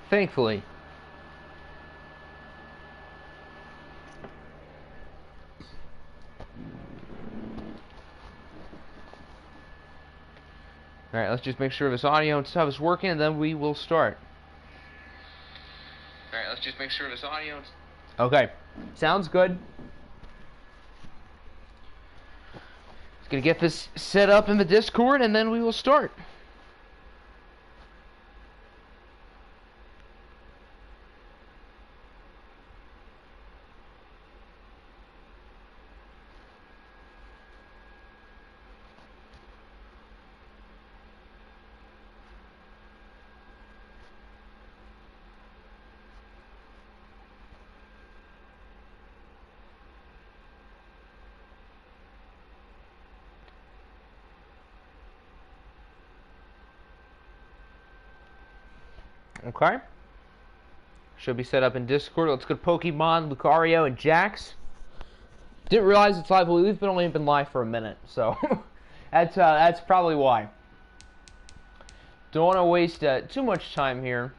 Thankfully. Alright, let's just make sure this audio and stuff is working, and then we will start. Alright, let's just make sure this audio... Okay. Sounds good. Just gonna get this set up in the Discord, and then we will start. Okay. Should be set up in Discord. Let's go to Pokemon, Lucario, and Jax. Didn't realize it's live. We've only been live for a minute, so that's probably why. Don't want to waste too much time here.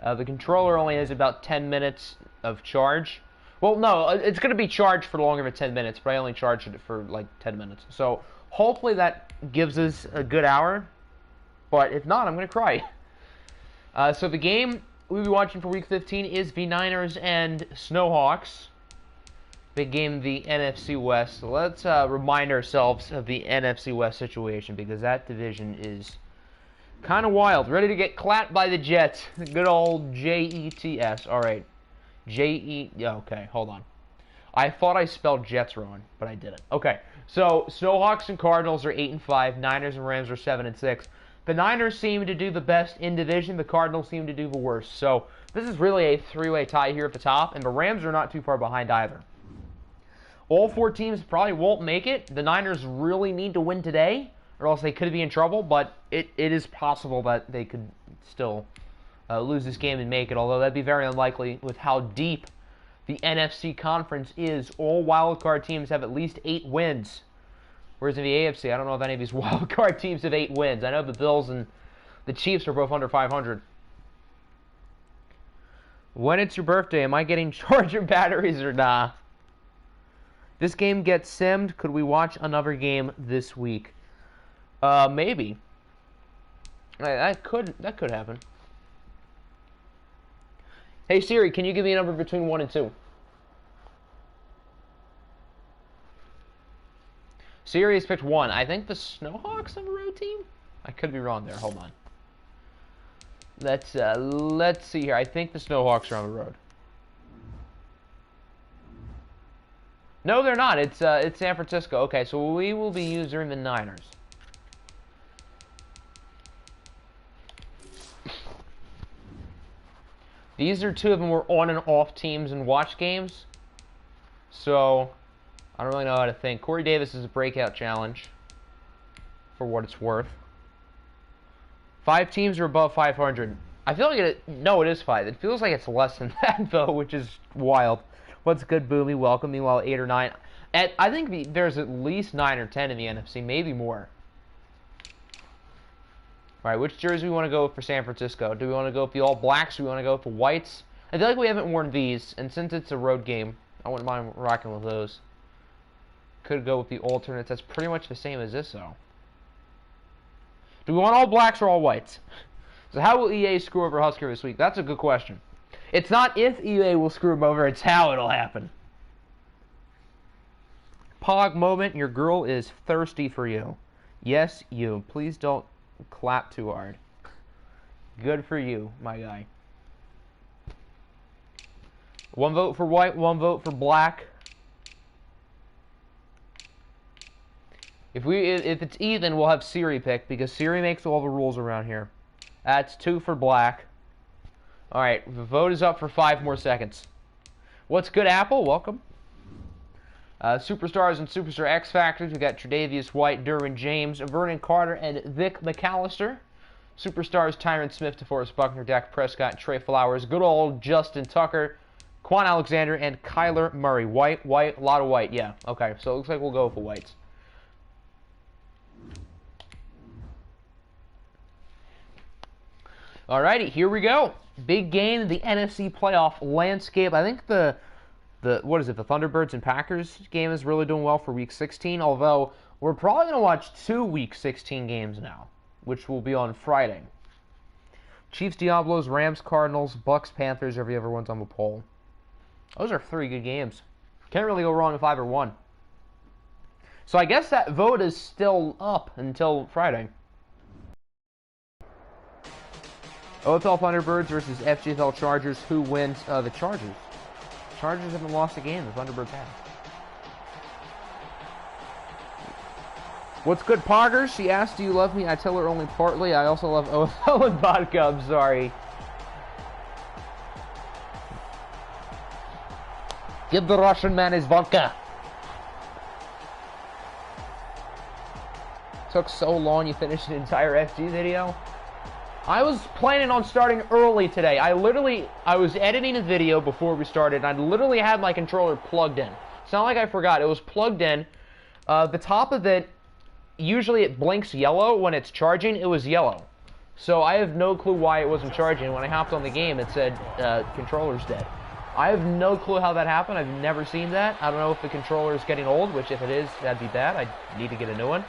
The controller only has about 10 minutes of charge. Well, no, it's going to be charged for longer than 10 minutes, but I only charged it for like 10 minutes. So hopefully that gives us a good hour. But if not, I'm going to cry. So the game we'll be watching for Week 15 is the Niners and Snowhawks. Big game, the NFC West. So let's remind ourselves of the NFC West situation, because that division is kind of wild. Ready to get clapped by the Jets. Good old Jets. All right. Yeah, okay, hold on. I thought I spelled Jets wrong, but I didn't. Okay, so Snowhawks and Cardinals are 8-5. Niners and Rams are 7-6. The Niners seem to do the best in division. The Cardinals seem to do the worst. So this is really a three-way tie here at the top, and the Rams are not too far behind either. All four teams probably won't make it. The Niners really need to win today, or else they could be in trouble, but it is possible that they could still lose this game and make it, although that'd be very unlikely with how deep the NFC conference is. All wildcard teams have at least 8 wins. Whereas in the AFC, I don't know if any of these wildcard teams have 8 wins. I know the Bills and the Chiefs are both under 500. When it's your birthday, am I getting charger batteries or nah? This game gets simmed. Could we watch another game this week? Maybe. That could happen. Hey Siri, can you give me a number between 1 and 2? Siri has picked 1. I think the Snowhawks have a road team? I could be wrong there. Hold on. Let's see here. I think the Snowhawks are on the road. No, they're not. It's San Francisco. Okay, so we will be using the Niners. These are 2 of them were on and off teams and watch games. So I don't really know how to think. Corey Davis is a breakout challenge, for what it's worth. 5 teams are above 500. I feel like no, it is 5. It feels like it's less than that, though, which is wild. What's good, Boomy? Welcome. Meanwhile, 8 or 9. I think there's at least 9 or 10 in the NFC, maybe more. All right, which jersey we want to go with for San Francisco? Do we want to go with the All Blacks? Do we want to go with the Whites? I feel like we haven't worn these, and since it's a road game, I wouldn't mind rocking with those. Could go with the alternates. That's pretty much the same as this, though. Do we want all blacks or all whites? So how will EA screw over Husker this week? That's a good question. It's not if EA will screw him over, it's how it'll happen. Pog moment, your girl is thirsty for you. Yes, you. Please don't clap too hard. Good for you, my guy. 1 vote for white, 1 vote for black. If it's even, we'll have Siri pick, because Siri makes all the rules around here. That's 2 for black. Alright, the vote is up for 5 more seconds. What's good, Apple? Welcome. Superstars and Superstar X Factors. We got Tre'Davious White, Derwin James, Vernon Carter, and Vic McAllister. Superstars Tyron Smith, DeForest Buckner, Dak Prescott, Trey Flowers. Good old Justin Tucker, Quan Alexander, and Kyler Murray. White, a lot of white. Yeah, okay. So it looks like we'll go with the whites. Alrighty, here we go. Big game in the NFC playoff landscape. I think the what is it? The Thunderbirds and Packers game is really doing well for Week 16. Although we're probably gonna watch 2 Week 16 games now, which will be on Friday. Chiefs, Diablos, Rams, Cardinals, Bucks, Panthers. Everyone's on the poll. Those are 3 good games. Can't really go wrong if either one. So I guess that vote is still up until Friday. OFL Thunderbirds versus FGFL Chargers. Who wins? The Chargers. Chargers haven't lost a game. The Thunderbirds have. What's good, Poggers? She asked, do you love me? I tell her only partly. I also love OFL and vodka. I'm sorry. Give the Russian man his vodka. Took so long you finished an entire FG video. I was planning on starting early today. I was editing a video before we started, and I literally had my controller plugged in. It's not like I forgot. It was plugged in. The top of it, usually it blinks yellow when it's charging. It was yellow. So I have no clue why it wasn't charging. When I hopped on the game, it said, controller's dead. I have no clue how that happened. I've never seen that. I don't know if the controller is getting old, which if it is, that'd be bad. I need to get a new one.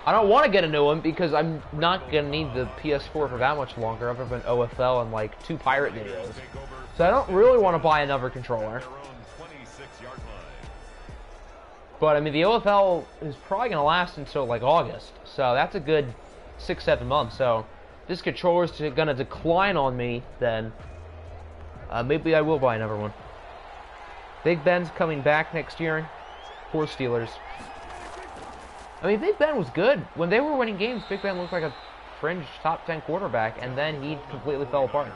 I don't want to get a new one because I'm not going to need the PS4 for that much longer other than OFL and like 2 pirate videos. So I don't really want to buy another controller. But I mean the OFL is probably going to last until like August. So that's a good 6-7 months. So if this controller's going to decline on me, then maybe I will buy another one. Big Ben's coming back next year. Poor Steelers. I mean, Big Ben was good. When they were winning games, Big Ben looked like a fringe top 10 quarterback, and then he completely fell apart.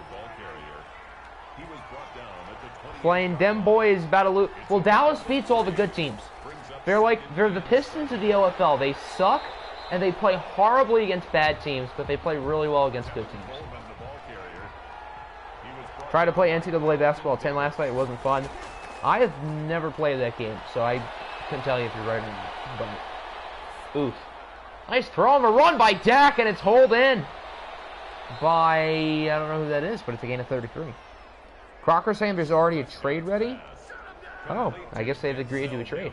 Playing them boys about to lose. Well, Dallas beats all the good teams. They're the Pistons of the OFL. They suck, and they play horribly against bad teams, but they play really well against good teams. Tried to play NCAA basketball 10 last night. It wasn't fun. I have never played that game, so I couldn't tell you if you're right or not. But oof. Nice throw on the run by Dak, and it's holed in by, I don't know who that is, but it's a gain of 33. Crocker saying there's already a trade ready? Oh, I guess they've agreed to a trade.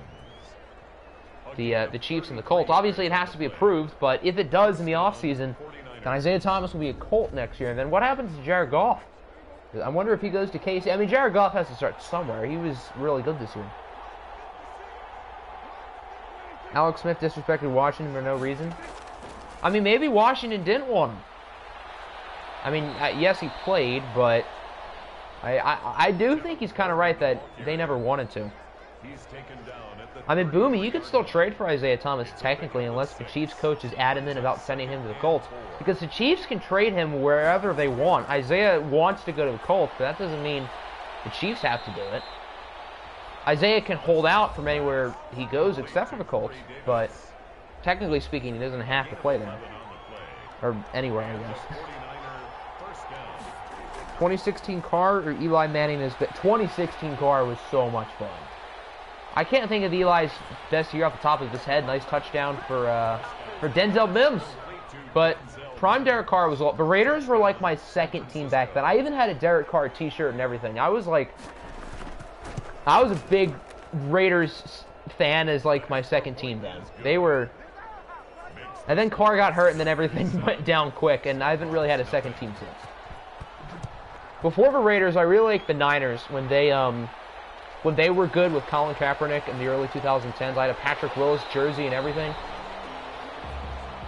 The Chiefs and the Colts. Obviously, it has to be approved, but if it does in the offseason, then Isaiah Thomas will be a Colt next year. And then what happens to Jared Goff? I wonder if he goes to KC. I mean, Jared Goff has to start somewhere. He was really good this year. Alex Smith disrespected Washington for no reason. I mean, maybe Washington didn't want him. I mean, yes, he played, but I do think he's kind of right that they never wanted to. I mean, Boomy, you could still trade for Isaiah Thomas technically, unless the Chiefs coach is adamant about sending him to the Colts. Because the Chiefs can trade him wherever they want. Isaiah wants to go to the Colts, but that doesn't mean the Chiefs have to do it. Isaiah can hold out from anywhere he goes except for the Colts, but technically speaking, he doesn't have to play there. Or anywhere, I guess. 2016 Carr or Eli Manning is the 2016 Carr was so much fun. I can't think of Eli's best year off the top of his head. Nice touchdown for Denzel Mims. But prime Derek Carr was... The Raiders were like my second team back then. I even had a Derek Carr t-shirt and everything. I was a big Raiders fan as like my second team then. They were... And then Carr got hurt and then everything went down quick. And I haven't really had a second team since. Before the Raiders, I really liked the Niners when they were good with Colin Kaepernick in the early 2010s. I had a Patrick Willis jersey and everything.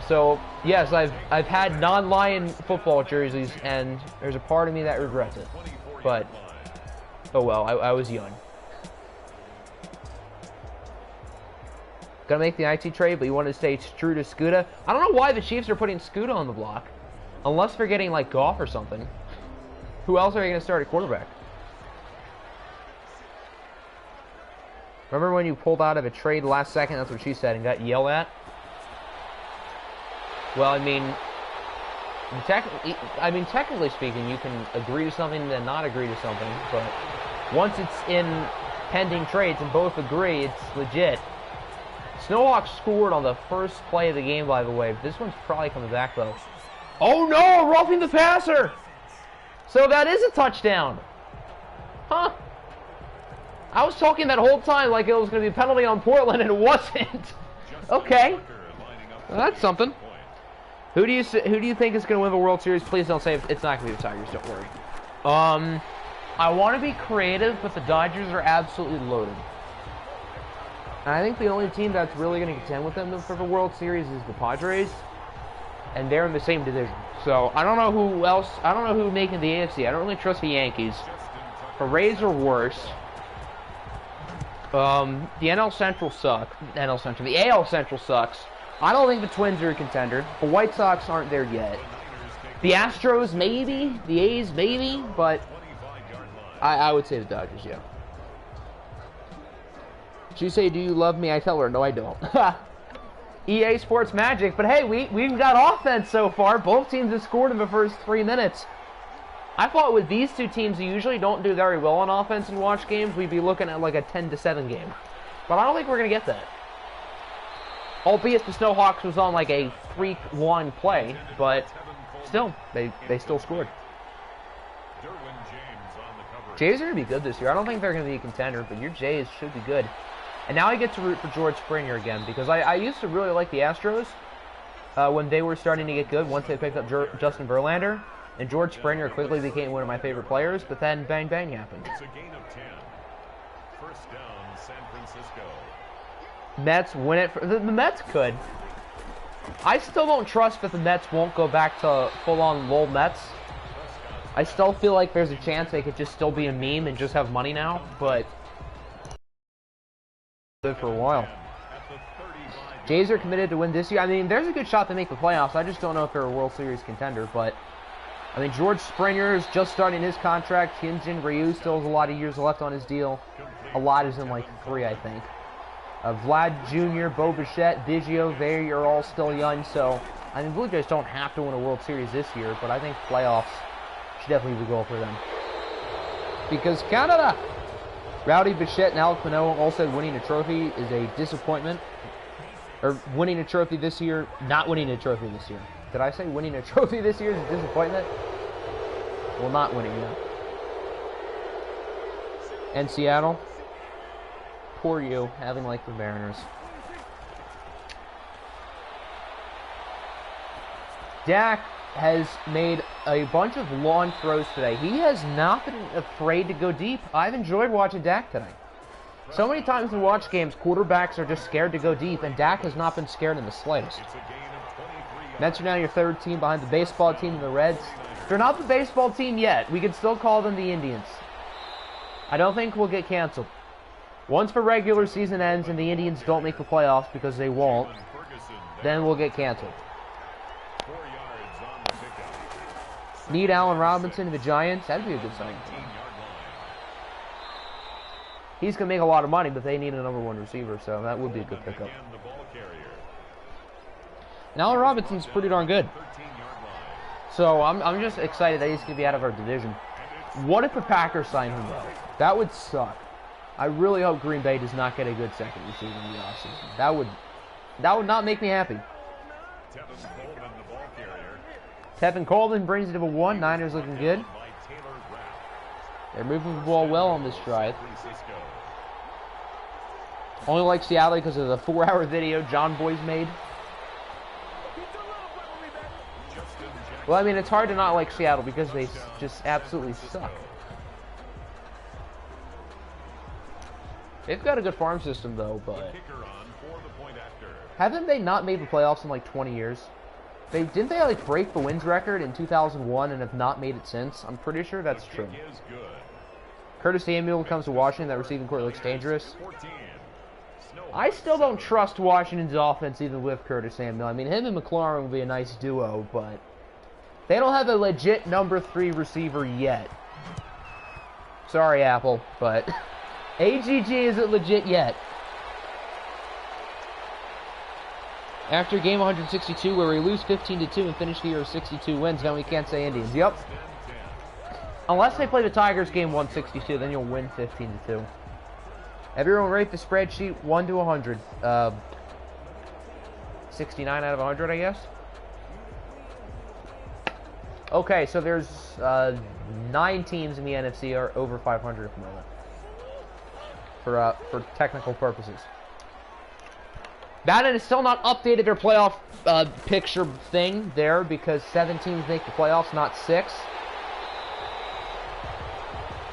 So, yes, I've had non-Lion football jerseys, and there's a part of me that regrets it. But, oh well, I was young. Gonna make the IT trade, but you want to stay true to Scuda. I don't know why the Chiefs are putting Scuda on the block. Unless they're getting, like, Goff or something. Who else are you going to start at quarterback? Remember when you pulled out of a trade last second? That's what she said, and got yelled at? Well, I mean, technically speaking, you can agree to something and then not agree to something. But once it's in pending trades and both agree, it's legit. Snowhawks scored on the first play of the game, by the way. This one's probably coming back, though. Oh, no! Roughing the passer! So that is a touchdown. Huh. I was talking that whole time like it was going to be a penalty on Portland, and it wasn't. Okay. Well, that's something. Who do you think is going to win the World Series? Please don't say it's not going to be the Tigers. Don't worry. I want to be creative, but the Dodgers are absolutely loaded. And I think the only team that's really going to contend with them for the World Series is the Padres, and they're in the same division. So I don't know who else. I don't know who making the AFC. I don't really trust the Yankees. The Rays are worse. The NL Central sucks. The AL Central sucks. I don't think the Twins are a contender. The White Sox aren't there yet. The Astros, maybe. The A's, maybe. But I would say the Dodgers, yeah. She say, do you love me? I tell her, no, I don't. EA Sports Magic. But hey, we've got offense so far. Both teams have scored in the first 3 minutes. I thought with these two teams who usually don't do very well on offense in watch games, we'd be looking at like a 10-7 game. But I don't think we're going to get that. Albeit the Snowhawks was on like a 3-1 play, but still, they still scored. Jays are going to be good this year. I don't think they're going to be a contender, but your Jays should be good. And now I get to root for George Springer again, because I used to really like the Astros when they were starting to get good once they picked up Justin Verlander. And George Springer quickly became one of my favorite players, but then bang bang happened. It's a gain of 10. First down, San Francisco. Mets win it. The Mets could. I still don't trust that the Mets won't go back to full-on lol Mets. I still feel like there's a chance they could just still be a meme and just have money now, but good for a while. Jays are committed to win this year. I mean, there's a good shot to make the playoffs. I just don't know if they're a World Series contender, but I mean, George Springer is just starting his contract. Hyun-Jin Ryu still has a lot of years left on his deal. A lot is in like 3, I think. Vlad Jr., Bo Bichette, Biggio, they are all still young. So, I mean, Blue Jays don't have to win a World Series this year, but I think playoffs should definitely be the goal for them. Because Canada! Rowdy Bichette and Alec Manoah all said winning a trophy is a disappointment. Or winning a trophy this year, not winning a trophy this year. Did I say winning a trophy this year is a disappointment? Well, not winning that. And Seattle, poor you, having like the Mariners. Dak has made a bunch of long throws today. He has not been afraid to go deep. I've enjoyed watching Dak today. So many times in watch games, quarterbacks are just scared to go deep, and Dak has not been scared in the slightest. Mets are now your third team behind the baseball team and the Reds. They're not the baseball team yet. We could still call them the Indians. I don't think we'll get canceled. Once the regular season ends and the Indians don't make the playoffs, because they won't, then we'll get canceled. Need Allen Robinson, the Giants. That'd be a good signing. He's going to make a lot of money, but they need a #1 receiver, so that would be a good pickup. And Allen Robinson's pretty darn good. So I'm just excited that he's going to be out of our division. What if the Packers sign him, though? That would suck. I really hope Green Bay does not get a good second receiver in the offseason. That would not make me happy. Tevin Coleman brings it to a 1. Niners looking good. They're moving the ball well on this drive. Only like Seattle because of the 4-hour video John Boy's made. Well, I mean, it's hard to not like Seattle because they just absolutely suck. They've got a good farm system, though, but haven't they not made the playoffs in like 20 years? Didn't they like break the wins record in 2001 and have not made it since? I'm pretty sure that's true. Curtis Samuel comes to Washington. That receiving court looks dangerous. I still don't trust Washington's offense even with Curtis Samuel. I mean, him and McLaurin would be a nice duo, but they don't have a legit #3 receiver yet. Sorry, Apple, but AGG isn't legit yet. After game 162, where we lose 15-2 and finish the year with 62 wins, then we can't say Indians. Yep. Unless they play the Tigers game 162, then you'll win 15-2. Everyone rate the spreadsheet 1 to 100. 69 out of 100, I guess. Okay, so there's 9 teams in the NFC are over 500 at the moment. For technical purposes. Madden has still not updated their playoff picture thing there because 7 teams make the playoffs, not 6.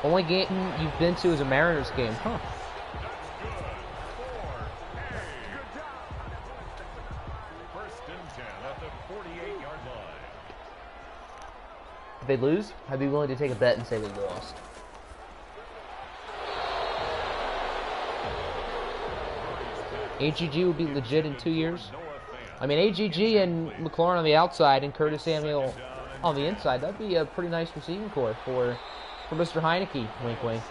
Only game you've been to is a Mariners game, huh? If they lose, I'd be willing to take a bet and say they lost. AGG will be legit in 2 years. I mean, AGG and McLaurin on the outside and Curtis Samuel on the inside. That'd be a pretty nice receiving core for Mr. Heineke. Wink, wink.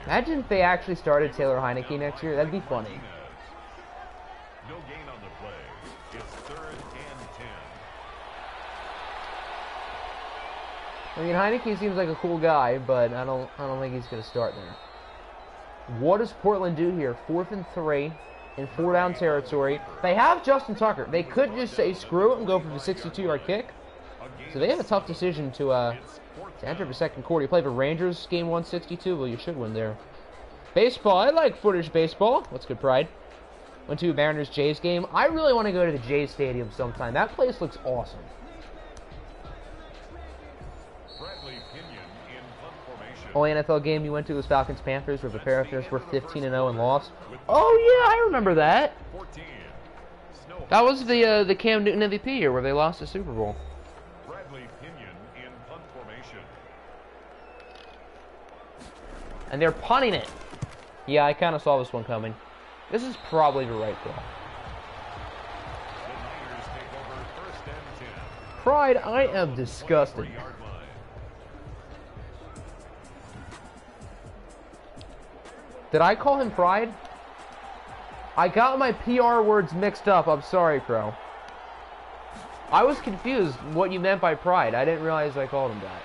Imagine if they actually started Taylor Heineke next year. That'd be funny. No gain on the play. It's 3rd and 10. I mean, Heineke seems like a cool guy, but I don't think he's going to start there. What does Portland do here? 4th and 3 in 4-down territory. They have Justin Tucker. They could just say screw it and go for the 62-yard kick. So they have a tough decision to enter the second quarter. You play the Rangers game 162. Well, you should win there. Baseball. I like footage baseball. What's good, Pride? Went to a Mariners Jays game. I really want to go to the Jays Stadium sometime. That place looks awesome. Only NFL game you went to was Falcons Panthers, where the Panthers were 15-0 and lost. Oh yeah, I remember that. That was the Cam Newton MVP year where they lost the Super Bowl. And they're punting it. Yeah, I kind of saw this one coming. This is probably the right call. Pride, I am disgusted. Did I call him Pride? I got my PR words mixed up. I'm sorry, Crow. I was confused what you meant by Pride. I didn't realize I called him that.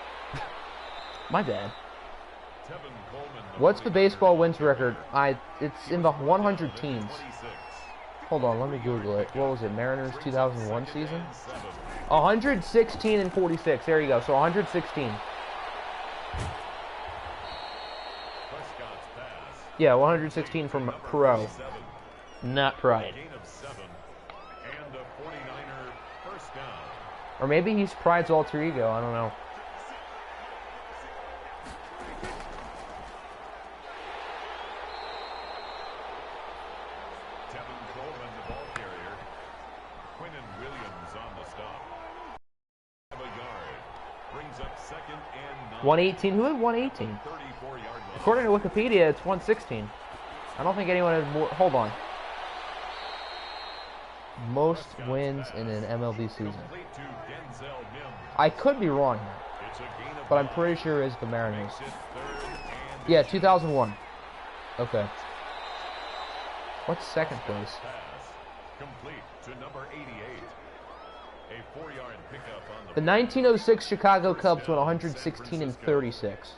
My bad. What's the baseball wins record? It's in the 100 teams. Hold on, let me Google it. What was it? Mariners 2001 season? 116 and 46. There you go. So 116. Yeah, 116 from Pro. Not Pride. Or maybe he's Pride's alter ego. I don't know. the ball carrier. Quinnen Williams on the stop. A yard. Brings up 2nd and 9. 118. Who had 118? According to Wikipedia, it's 116. I don't think anyone has more. Hold on. Most wins in an MLB season. I could be wrong here, but I'm pretty sure it's the Mariners. Yeah, 2001. Okay. What's second place? Complete to number 88. A 4-yard pickup on The 1906 Chicago Cubs went 116 and 36.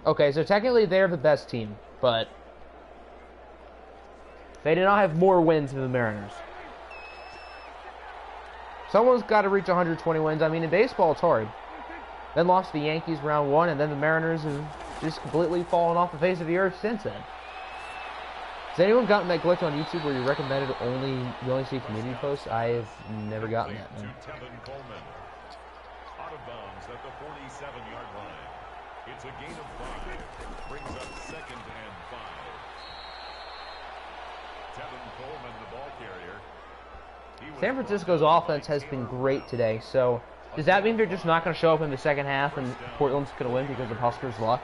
Okay, so technically they're the best team, but they did not have more wins than the Mariners. Someone's got to reach 120 wins. I mean, in baseball, it's hard. Then lost to the Yankees round 1, and then the Mariners have just completely fallen off the face of the earth since then. Has anyone gotten that glitch on YouTube where you recommended you only see community posts? I have never gotten that, man. Out of bounds at the 47-yard line. It's a gain of 5. Brings up 2nd and 5. Tevin Coleman, the ball carrier. San Francisco's offense has been great today, so does that mean they're just not going to show up in the second half and Portland's going to win because of Huskers' luck?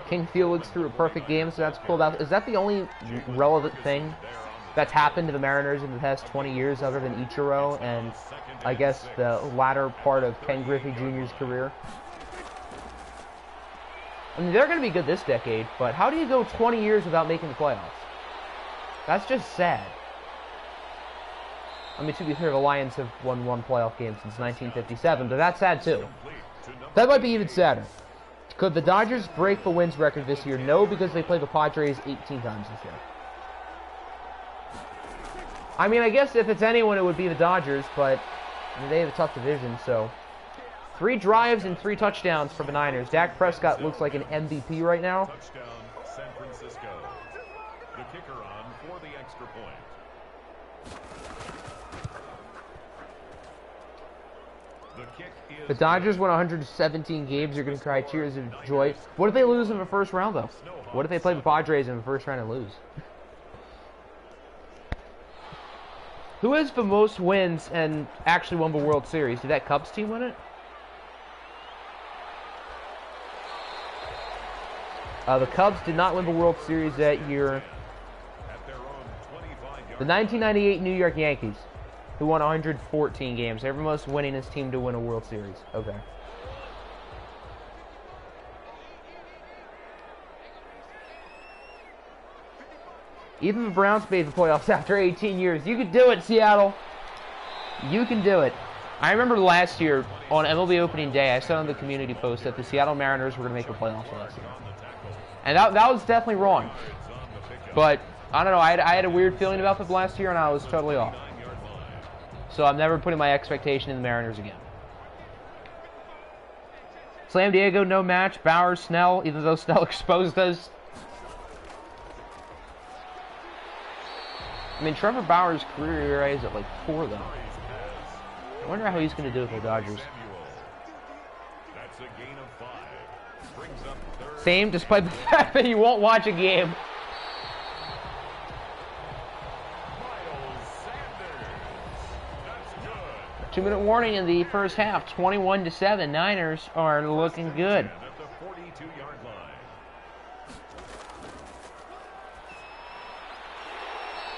King Felix threw a perfect game, so that's cool. Is that the only relevant thing that's happened to the Mariners in the past 20 years other than Ichiro and I guess the latter part of Ken Griffey Jr.'s career? I mean, they're going to be good this decade, but how do you go 20 years without making the playoffs? That's just sad. I mean, to be fair, the Lions have won one playoff game since 1957, but that's sad too. That might be even sadder. Could the Dodgers break the wins record this year? No, because they played the Padres 18 times this year. I mean, I guess if it's anyone, it would be the Dodgers, but I mean, they have a tough division, so. 3 drives and 3 touchdowns for the Niners. Dak Prescott looks like an MVP right now. Touchdown, San Francisco. The kicker on for the extra point. The kick is The Dodgers won 117 games. You're going to cry tears of joy. What if they lose in the first round, though? What if they play the Padres in the first round and lose? Who has the most wins and actually won the World Series? Did that Cubs team win it? The Cubs did not win the World Series that year. The 1998 New York Yankees, who won 114 games. They're the most winningest team to win a World Series. Okay. Even the Browns made the playoffs after 18 years. You could do it, Seattle. You can do it. I remember last year, on MLB opening day, I said on the community post that the Seattle Mariners were going to make the playoffs last year. And that was definitely wrong. But, I don't know, I had a weird feeling about them last year, and I was totally off. So I'm never putting my expectation in the Mariners again. Slam Diego, no match. Bowers, Snell, even though Snell exposed us. I mean, Trevor Bauer's career ERA is at like 4, though. I wonder how he's going to do with the Dodgers. Same, despite the fact that he won't watch a game. 2-minute warning in the first half. 21-7. Niners are looking good.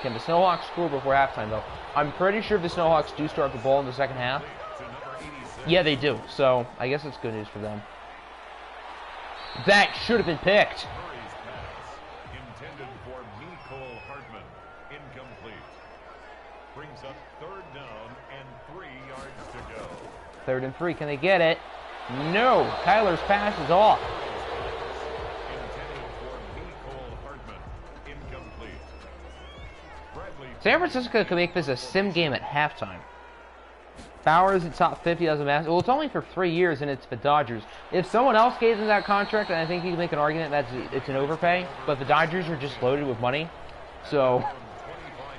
Can the Snowhawks score before halftime, though? I'm pretty sure if the Snowhawks do start the ball in the second half. Yeah, they do. So, I guess it's good news for them. That should have been picked. Intended for Nicole Hartman. Incomplete. Brings up 3rd down and 3 yards to go. 3rd and 3. Can they get it? No. Kyler's pass is off. Intended for Nicole Hartman. Incomplete. San Francisco can make this a sim game at halftime. Bowers at top 50 doesn't matter. Well, it's only for 3 years, and it's the Dodgers. If someone else gave them that contract, then I think you can make an argument that it's an overpay. But the Dodgers are just loaded with money. So,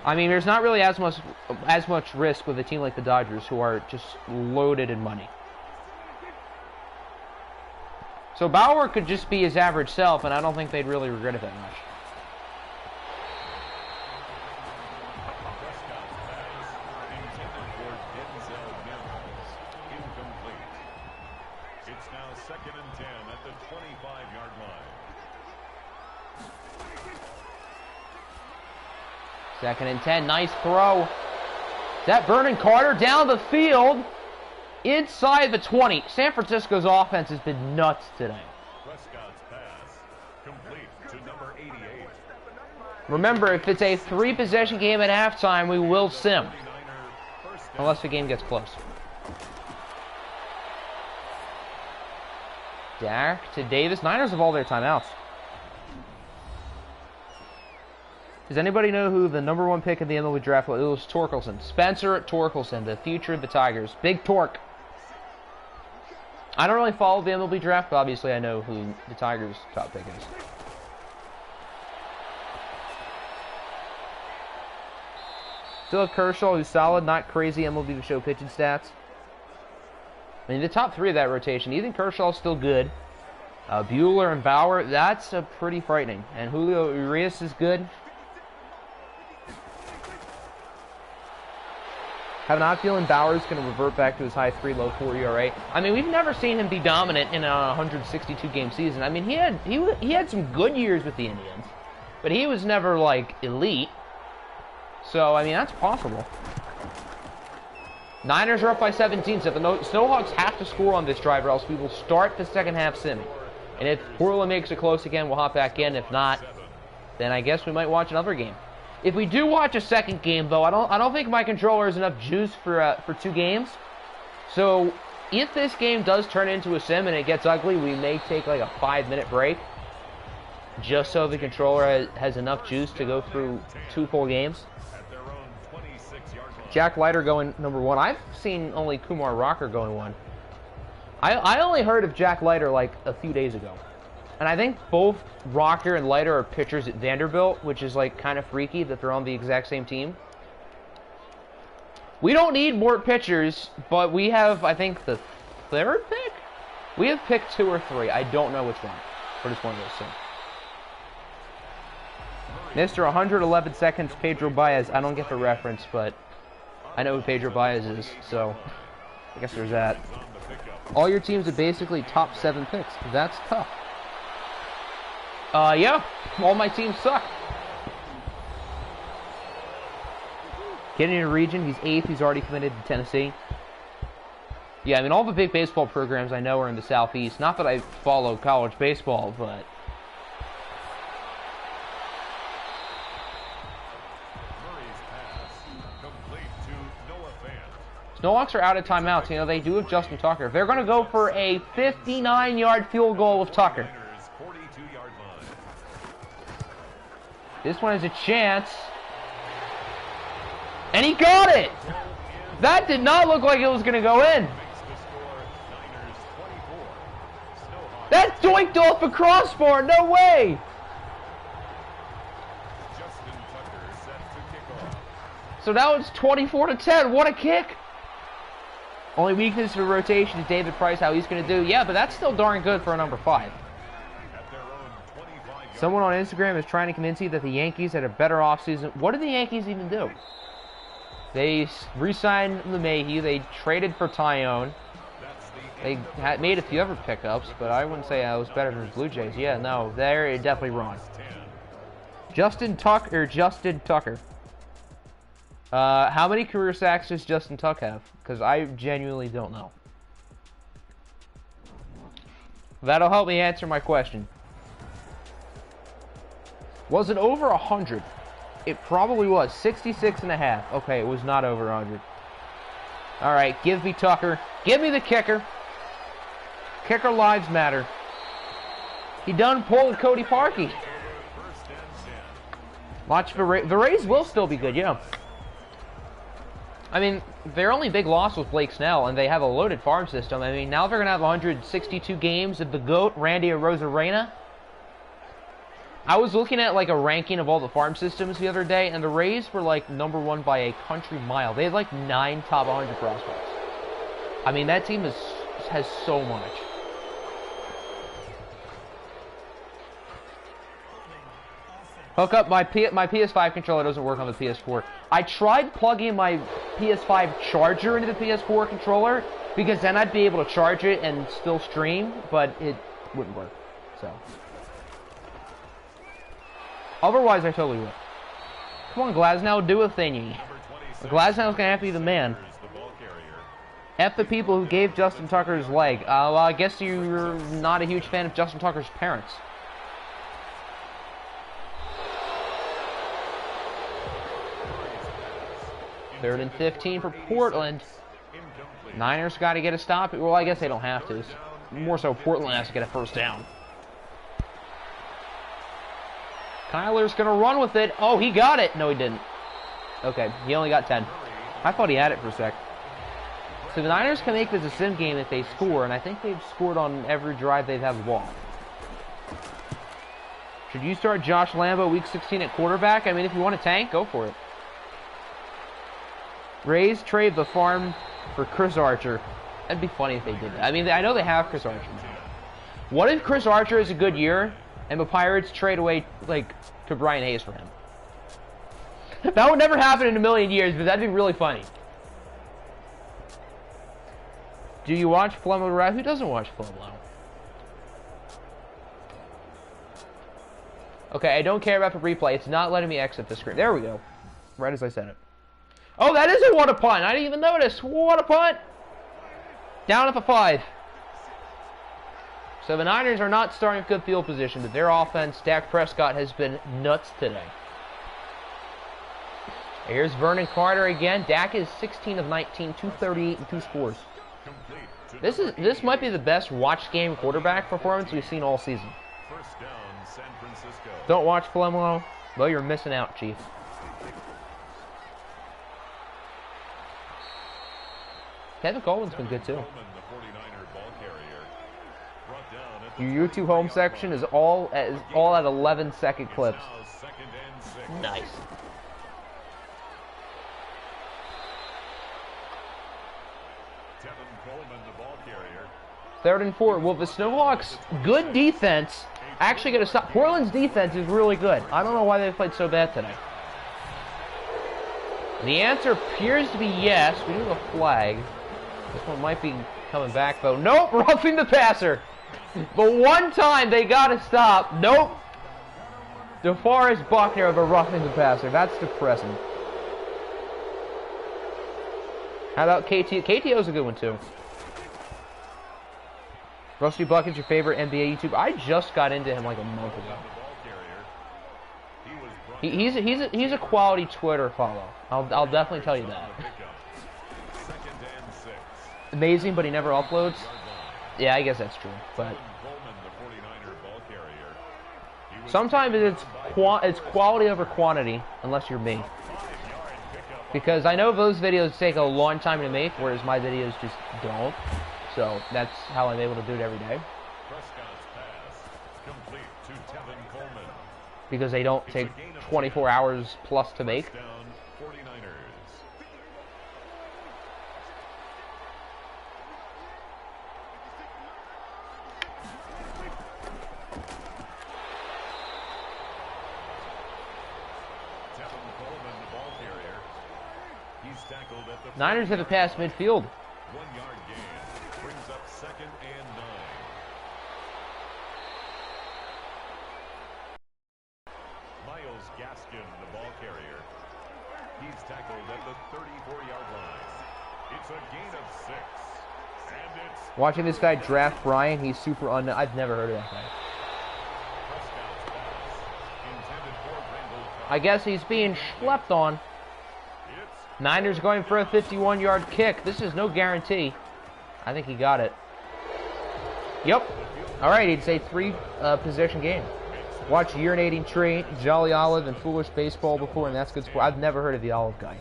I mean, there's not really as much risk with a team like the Dodgers, who are just loaded in money. So Bauer could just be his average self, and I don't think they'd really regret it that much. Second and 10, nice throw. Is that Vernon Carter down the field? Inside the 20. San Francisco's offense has been nuts today. Prescott's pass complete to number 88. Remember, if it's a 3-possession game at halftime, we will sim. Unless the game gets close. Dak to Davis. Niners have all their timeouts. Does anybody know who the #1 pick in the MLB draft was? It was Torkelson. Spencer Torkelson, the future of the Tigers. Big Torque. I don't really follow the MLB draft, but obviously I know who the Tigers' top pick is. Still have Kershaw, who's solid, not crazy MLB to show pitching stats. I mean, the top 3 of that rotation, Ethan Kershaw's still good. Buehler and Bauer, that's pretty frightening. And Julio Urias is good. Have an odd feeling Bauer's going to revert back to his high 3, low 4 ERA. I mean, we've never seen him be dominant in a 162-game season. I mean, he had some good years with the Indians, but he was never, like, elite. So, I mean, that's possible. Niners are up by 17, so the Snowhawks have to score on this drive, or else we will start the second half simming. And if Portland makes it close again, we'll hop back in. If not, then I guess we might watch another game. If we do watch a second game, though, I don't think my controller has enough juice for 2 games. So if this game does turn into a sim and it gets ugly, we may take like a 5-minute break, just so the controller has enough juice to go through 2 full games. Jack Leiter going number 1. I've seen only Kumar Rocker going 1. I only heard of Jack Leiter like a few days ago. And I think both Rocker and Leiter are pitchers at Vanderbilt, which is like kind of freaky that they're on the exact same team. We don't need more pitchers, but we have, I think, the 3rd pick? We have picked 2 or 3. I don't know which one. We're just one of those things. Mr. 111 seconds, Pedro Baez. I don't get the reference, but I know who Pedro Baez is, so I guess there's that. All your teams are basically top 7 picks. That's tough. Yeah, all my teams suck. Getting in a region, he's 8th, he's already committed to Tennessee. Yeah, I mean, all the big baseball programs I know are in the Southeast. Not that I follow college baseball, but... Snowhawks are out of timeouts. You know, they do have Justin Tucker. They're going to go for a 59-yard field goal with Tucker. This one has a chance. And he got it! That did not look like it was going to go in. That doinked off a crossbar. No way! So now it's 24-10. What a kick! Only weakness for rotation is David Price, how he's going to do. Yeah, but that's still darn good for a number 5. Someone on Instagram is trying to convince you that the Yankees had a better offseason. What did the Yankees even do? They re-signed LeMahieu. They traded for Tyone. They had made a few other pickups, but I wouldn't say I was better than the Blue Jays. Yeah, no, they're definitely wrong. Justin Tucker. How many career sacks does Justin Tuck have? Because I genuinely don't know. That'll help me answer my question. Was it over 100? It probably was. 66.5. Okay, it was not over 100. All right, give me Tucker. Give me the kicker. Kicker lives matter. He done pulled Cody Parkey. Watch the Rays will still be good, yeah. I mean, their only big loss was Blake Snell, and they have a loaded farm system. I mean, now they're going to have 162 games of the GOAT, Randy Arozarena. I was looking at, like, a ranking of all the farm systems the other day, and the Rays were, like, number 1 by a country mile. They had, like, 9 top 100 prospects. I mean, that team has so much. Hook up my PS5 controller. Doesn't work on the PS4. I tried plugging my PS5 charger into the PS4 controller because then I'd be able to charge it and still stream, but it wouldn't work. So otherwise, I totally would. Come on, Glasnow, do a thingy. Glasnow's gonna have to be the man. F the people who gave Justin Tucker his leg. Well, I guess you're not a huge fan of Justin Tucker's parents. 3rd and 15 for Portland. Niners got to get a stop. Well, I guess they don't have to. More so, Portland has to get a first down. Kyler's going to run with it. Oh, he got it. No, he didn't. Okay, he only got 10. I thought he had it for a sec. So the Niners can make this a sim game if they score, and I think they've scored on every drive they've had the ball. Should you start Josh Lambo week 16 at quarterback? I mean, if you want to tank, go for it. Rays trade the farm for Chris Archer. That'd be funny if they did that. I mean, I know they have Chris Archer now. What if Chris Archer has a good year and the Pirates trade away, like, to Brian Hayes for him? That would never happen in a million years, but that'd be really funny. Do you watch Flumlo Rap? Who doesn't watch Flumlo? Okay, I don't care about the replay. It's not letting me exit the screen. There we go. Right as I said it. Oh, that is a what a punt. I didn't even notice. What a punt. Down at the 5. So the Niners are not starting good field position, but their offense, Dak Prescott, has been nuts today. Here's Vernon Carter again. Dak is 16 of 19, 238 and 2 scores. This might be the best watch game quarterback performance we've seen all season. First down, San Francisco. Don't watch Flemlo? Well, you're missing out, Chief. Kevin Coleman's been good too. Your YouTube home section is all at 11-second clips. Nice. Third and 4. Well, the Snowhawks, good defense, actually going to stop. Portland's defense is really good. I don't know why they played so bad today. The answer appears to be yes. We do have a flag. This one might be coming back, though. Nope, roughing the passer. But one time they got to stop. Nope. DeForest Buckner of a roughing the passer. That's depressing. How about KT? KTO's a good one, too. Rusty Bucket's your favorite NBA YouTuber? I just got into him like a month ago. He's a quality Twitter follow. I'll definitely tell you that. Amazing, but he never uploads. Yeah, I guess that's true. But sometimes it's quality over quantity, unless you're me. Because I know those videos take a long time to make, whereas my videos just don't. So that's how I'm able to do it every day. Because they don't take 24 hours plus to make. Niners have a pass midfield. 1 yard gain brings up 2nd and 9. Miles Gaskin, the ball carrier. He's tackled at the 34-yard line. It's a gain of 6. And it's Watching this guy draft Brian, he's super I've never heard of that guy. I guess he's being schlepped on. Niners going for a 51-yard kick. This is no guarantee. I think he got it. Yep. All right, he'd say 3 possession game. Watch Urinating Tree, Jolly Olive, and Foolish Baseball before, and that's good sport. I've never heard of the Olive guy.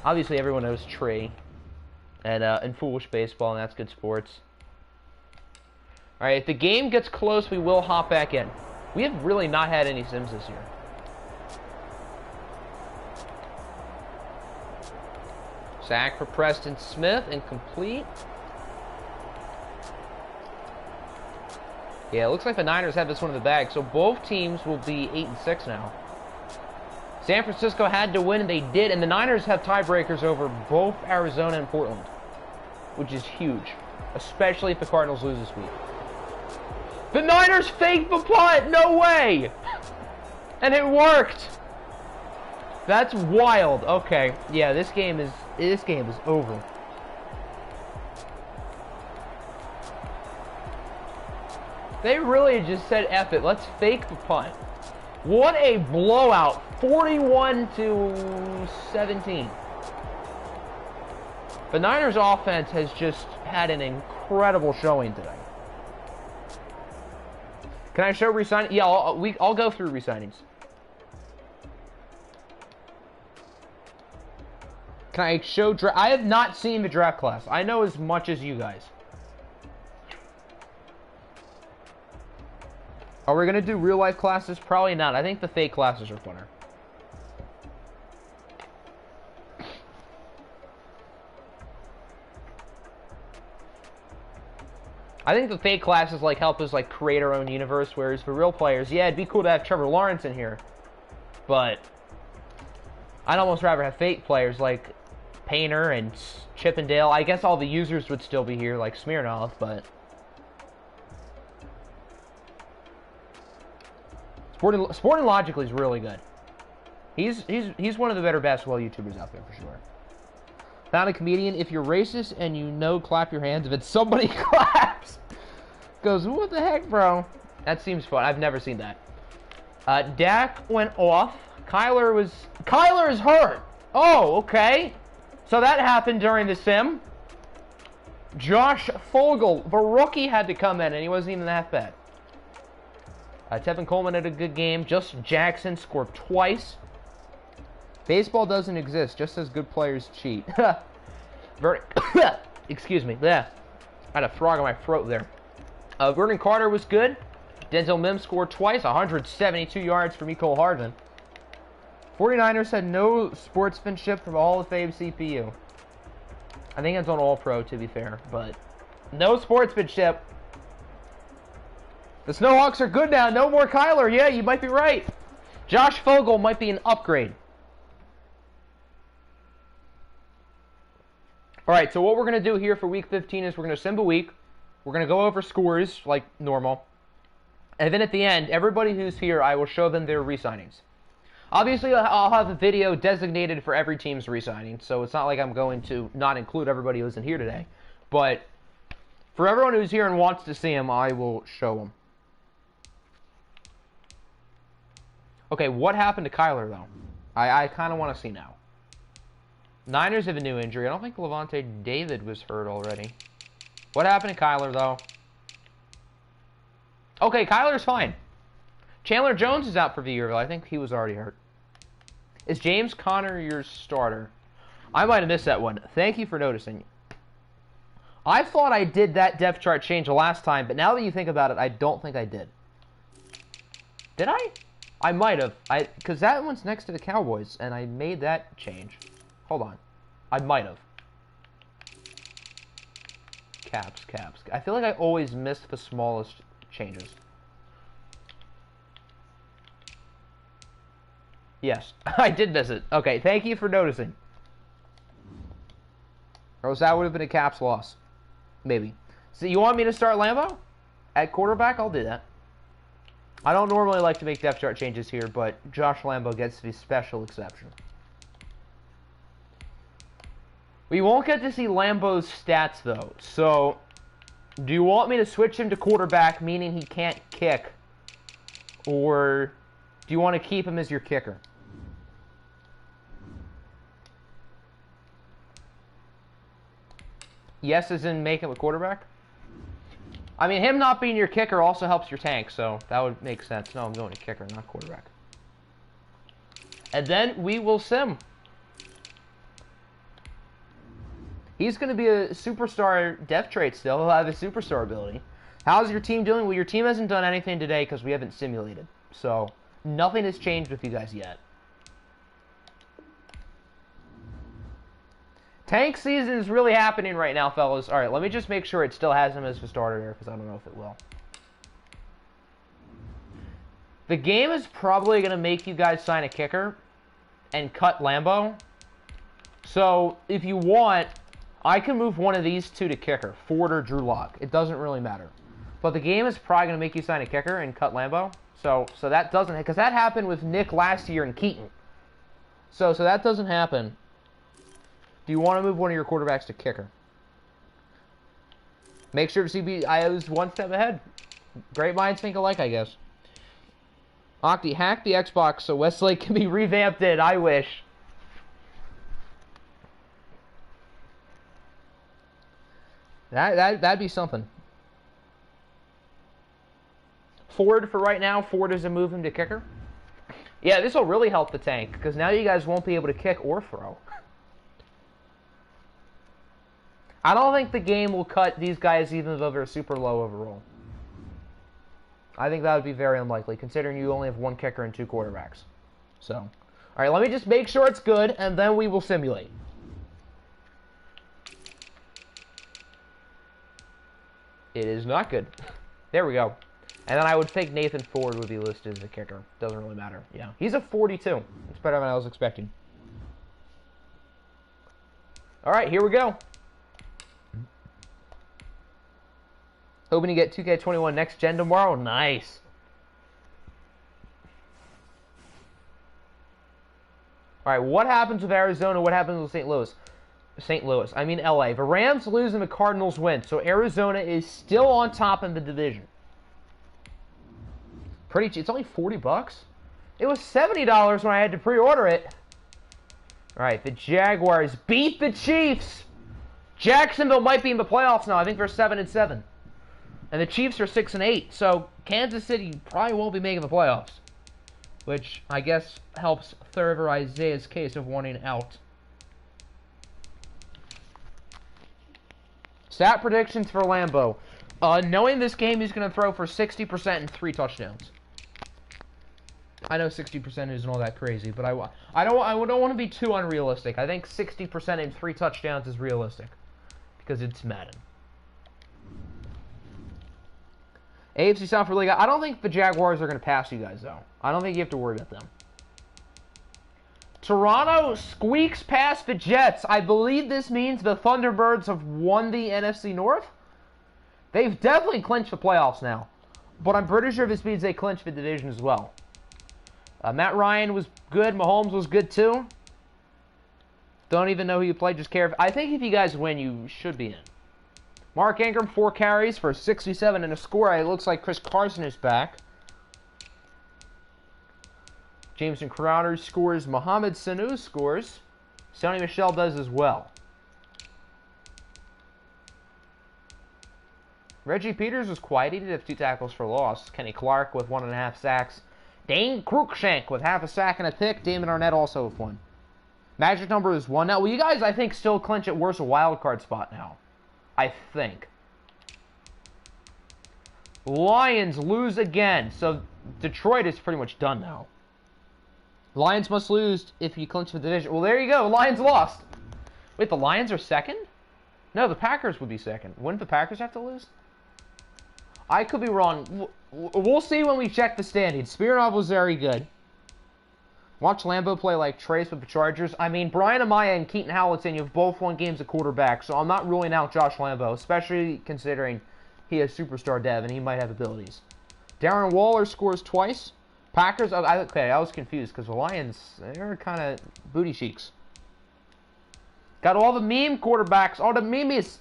Obviously, everyone knows Tree and Foolish Baseball, and that's good sports. All right, if the game gets close, we will hop back in. We have really not had any Sims this year. Sack for Preston Smith, incomplete. Yeah, it looks like the Niners have this one in the bag, so both teams will be 8-6 now. San Francisco had to win, and they did, and the Niners have tiebreakers over both Arizona and Portland, which is huge, especially if the Cardinals lose this week. The Niners faked the punt! No way! And it worked! That's wild. Okay, yeah, this game is over. They really just said F it. Let's fake the punt. What a blowout. 41-17. The Niners offense has just had an incredible showing today. Can I show resigning? Yeah, I'll go through resignings. Can I show I have not seen the draft class. I know as much as you guys. Are we going to do real life classes? Probably not. I think the fake classes are funner. I think the fake classes help us create our own universe, whereas for real players, yeah, it'd be cool to have Trevor Lawrence in here. But I'd almost rather have fake players like Painter and Chippendale. I guess all the users would still be here, like Smirnoff, but Sporting Logically is really good. He's one of the better basketball YouTubers out there for sure. Found a comedian. If you're racist and you know, clap your hands. If it's somebody claps, goes, what the heck, bro? That seems fun. I've never seen that. Dak went off. Kyler is hurt. Oh, okay. So that happened during the sim. Josh Fogel, the rookie, had to come in, and he wasn't even that bad. Tevin Coleman had a good game. Justin Jackson scored twice. Baseball doesn't exist, just as good players cheat. Excuse me. Yeah. I had a frog in my throat there. Vernon Carter was good. Denzel Mims scored twice, 172 yards for Mecole Hardman. 49ers had no sportsmanship from Hall of Fame CPU. I think it's on All Pro, to be fair, but no sportsmanship. The Snowhawks are good now. No more Kyler. Yeah, you might be right. Josh Fogel might be an upgrade. All right, so what we're going to do here for Week 15 is we're going to sim a week. We're going to go over scores like normal. And then at the end, everybody who's here, I will show them their re-signings. Obviously, I'll have a video designated for every team's re-signing, so it's not like I'm going to not include everybody who isn't here today. But for everyone who's here and wants to see them, I will show them. Okay, what happened to Kyler, though? I kind of want to see now. Niners have a new injury. I don't think Levante David was hurt already. What happened to Kyler, though? Okay, Kyler's fine. Chandler Jones is out for the year, but I think he was already hurt. Is James Conner your starter? I might have missed that one. Thank you for noticing. I thought I did that depth chart change the last time, but now that you think about it, I don't think I did. Did I? I might have. Because that one's next to the Cowboys, and I made that change. Hold on. I might have. Caps. I feel like I always miss the smallest changes. Yes, I did miss it. Okay, thank you for noticing. Or else that would have been a Caps loss. Maybe. So you want me to start Lambo? At quarterback? I'll do that. I don't normally like to make depth chart changes here, but Josh Lambo gets the special exception. We won't get to see Lambo's stats, though. So, do you want me to switch him to quarterback, meaning he can't kick? Or do you want to keep him as your kicker? Yes, as in make him a quarterback? I mean, him not being your kicker also helps your tank, so that would make sense. No, I'm going to kicker, not quarterback. And then we will sim. He's going to be a superstar depth trait still. He'll have a superstar ability. How's your team doing? Well, your team hasn't done anything today because we haven't simulated. So, nothing has changed with you guys yet. Tank season is really happening right now, fellas. All right, let me just make sure it still has him as the starter there because I don't know if it will. The game is probably going to make you guys sign a kicker and cut Lambo. So, if you want, I can move one of these two to kicker, Ford or Drew Lock. It doesn't really matter. But the game is probably going to make you sign a kicker and cut Lambo. So that doesn't, because that happened with Nick last year and Keaton. So that doesn't happen. Do you want to move one of your quarterbacks to kicker? Make sure CB, I was one step ahead. Great minds think alike, I guess. Octi, hack the Xbox so Westlake can be revamped in. I wish. That'd be something. Ford for right now. Ford is a move him to kicker. Yeah, this will really help the tank because now you guys won't be able to kick or throw. I don't think the game will cut these guys even though they're super low overall. I think that would be very unlikely considering you only have one kicker and two quarterbacks. So, all right, let me just make sure it's good and then we will simulate. It is not good. There we go. And then I would think Nathan Ford would be listed as a kicker. Doesn't really matter. Yeah, he's a 42. It's better than I was expecting. All right, here we go. Hoping to get 2K21 Next Gen tomorrow. Nice. All right, what happens with Arizona? What happens with St. Louis? I mean LA. The Rams lose and the Cardinals win. So Arizona is still on top in the division. Pretty cheap. It's only $40. It was $70 when I had to pre-order it. Alright, the Jaguars beat the Chiefs! Jacksonville might be in the playoffs now. I think they're 7-7. And the Chiefs are 6-8. So Kansas City probably won't be making the playoffs. Which I guess helps further Isaiah's case of wanting out. Stat predictions for Lambeau. Knowing this game, he's going to throw for 60% and 3 touchdowns. I know 60% isn't all that crazy, but I don't want to be too unrealistic. I think 60% and 3 touchdowns is realistic because it's Madden. AFC South for League. I don't think the Jaguars are going to pass you guys, though. I don't think you have to worry about them. Toronto squeaks past the Jets. I believe this means the Thunderbirds have won the NFC North. They've definitely clinched the playoffs now. But I'm pretty sure this means they clinched the division as well. Matt Ryan was good. Mahomes was good, too. Don't even know who you played. Just care. I think if you guys win, you should be in. Mark Ingram, 4 carries for 67 and a score. It looks like Chris Carson is back. Jameson Crowder scores. Mohamed Sanu scores. Sonny Michel does as well. Reggie Peters was quiet. He did have 2 tackles for loss. Kenny Clark with 1.5 sacks. Dane Cruikshank with 0.5 sack and a pick. Damon Arnett also with 1. Magic number is 1. Now, well, you guys, I think, still clinch at worst a wild card spot now. I think. Lions lose again. So, Detroit is pretty much done now. Lions must lose if you clinch the division. Well, there you go. Lions lost. Wait, the Lions are second? No, the Packers would be second. Wouldn't the Packers have to lose? I could be wrong. We'll see when we check the standings. Spirinov was very good. Watch Lambeau play like Trace with the Chargers. I mean, Brian Amaya and Keaton Halliton, you've both won games at quarterback, so I'm not ruling out Josh Lambeau, especially considering he has superstar dev and he might have abilities. Darren Waller scores twice. Packers, okay, I was confused because the Lions, they're kind of booty cheeks. Got all the meme quarterbacks, all the memes.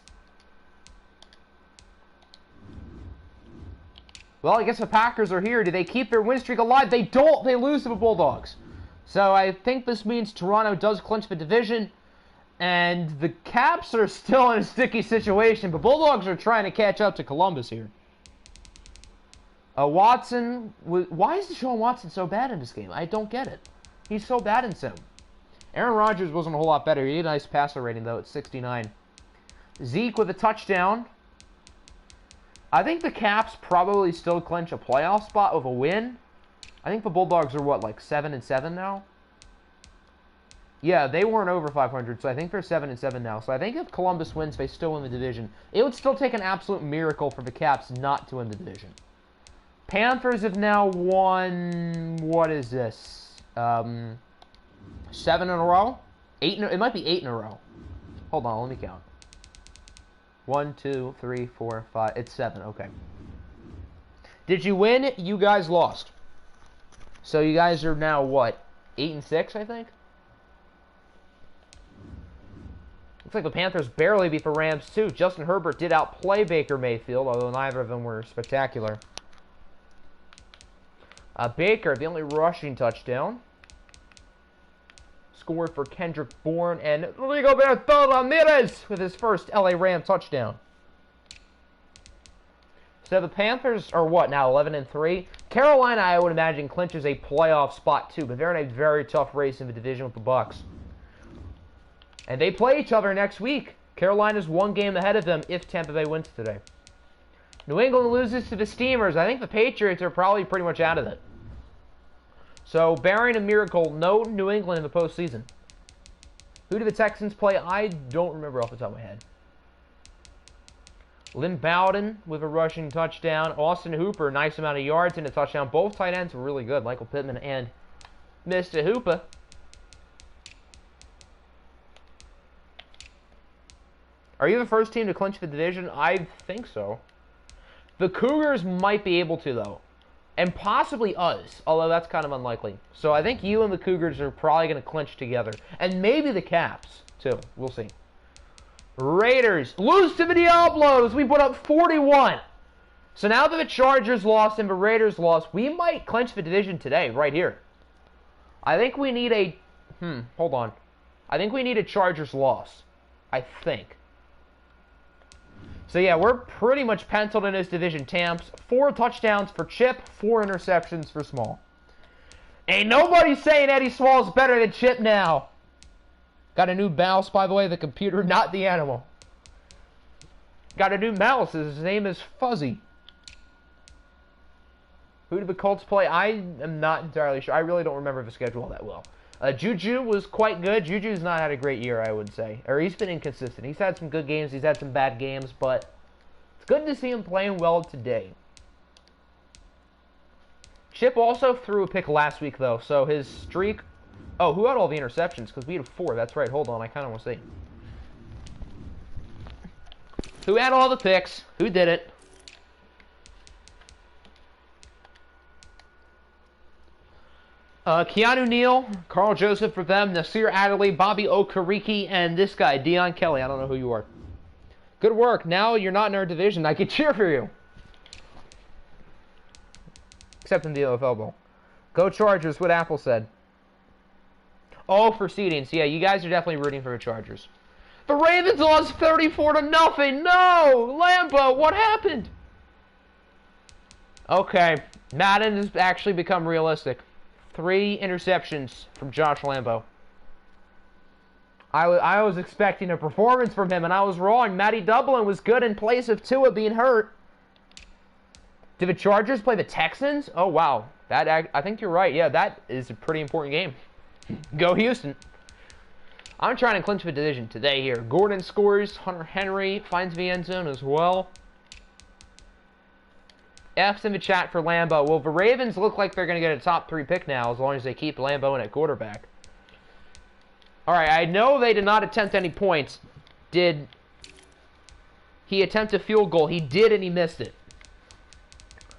Well, I guess the Packers are here. Do they keep their win streak alive? They don't. They lose to the Bulldogs. So I think this means Toronto does clinch the division. And the Caps are still in a sticky situation. But Bulldogs are trying to catch up to Columbus here. Watson. Why is Deshaun Watson so bad in this game? I don't get it. He's so bad in sim. Aaron Rodgers wasn't a whole lot better. He had a nice passer rating, though, at 69. Zeke with a touchdown. I think the Caps probably still clinch a playoff spot with a win. I think the Bulldogs are, what, like 7-7 now? Yeah, they weren't over 500, so I think they're 7-7 now. So I think if Columbus wins, they still win the division. It would still take an absolute miracle for the Caps not to win the division. Panthers have now won, what is this? 7 in a row? It might be 8 in a row. Hold on, let me count. 1, 2, 3, 4, 5. It's 7. Okay. Did you win? You guys lost. So you guys are now what? 8-6, I think. Looks like the Panthers barely beat the Rams too. Justin Herbert did outplay Baker Mayfield, although neither of them were spectacular. Baker, the only rushing touchdown. Scored for Kendrick Bourne and Rigoberto Ramirez with his first LA Ram touchdown. So the Panthers are what now, 11-3? Carolina, I would imagine, clinches a playoff spot too, but they're in a very tough race in the division with the Bucs. And they play each other next week. Carolina's 1 game ahead of them if Tampa Bay wins today. New England loses to the Steamers. I think the Patriots are probably pretty much out of it. So, barring a miracle, no New England in the postseason. Who do the Texans play? I don't remember off the top of my head. Lynn Bowden with a rushing touchdown. Austin Hooper, nice amount of yards and a touchdown. Both tight ends were really good. Michael Pittman and Mr. Hooper. Are you the first team to clinch the division? I think so. The Cougars might be able to, though. And possibly us, although that's kind of unlikely. So I think you and the Cougars are probably going to clinch together. And maybe the Caps, too. We'll see. Raiders lose to the Diablos. We put up 41. So now that the Chargers lost and the Raiders lost, we might clinch the division today, right here. I think we need a... hold on. I think we need a Chargers loss. I think. So yeah, we're pretty much penciled in as division champs. 4 touchdowns for Chip, 4 interceptions for Small. Ain't nobody saying Eddie Small's better than Chip now. Got a new mouse, by the way, the computer, not the animal. Got a new mouse. His name is Fuzzy. Who did the Colts play? I am not entirely sure. I really don't remember the schedule that well. Juju was quite good. Juju's not had a great year, I would say. Or he's been inconsistent. He's had some good games. He's had some bad games. But it's good to see him playing well today. Chip also threw a pick last week, though. So his streak... Oh, who had all the interceptions? Because we had 4. That's right. Hold on. I kind of want to see. Who had all the picks? Who did it? Keanu Neal, Carl Joseph for them, Nasir Adderley, Bobby Okereke, and this guy, Dion Kelly. I don't know who you are. Good work. Now you're not in our division. I can cheer for you. Except in the OFL Bowl. Go Chargers, what Apple said. Oh, for seedings. Yeah, you guys are definitely rooting for the Chargers. The Ravens lost 34-0. No! Lambeau, what happened? Okay. Madden has actually become realistic. 3 interceptions from Josh Lambeau. I was expecting a performance from him, and I was wrong. Matty Dublin was good in place of Tua being hurt. Did the Chargers play the Texans? Oh, wow. I think you're right. Yeah, that is a pretty important game. Go Houston. I'm trying to clinch the division today here. Gordon scores. Hunter Henry finds the end zone as well. F's in the chat for Lambeau. Well, the Ravens look like they're going to get a top 3 pick now as long as they keep Lambeau in at quarterback. All right, I know they did not attempt any points. Did he attempt a field goal? He did, and he missed it.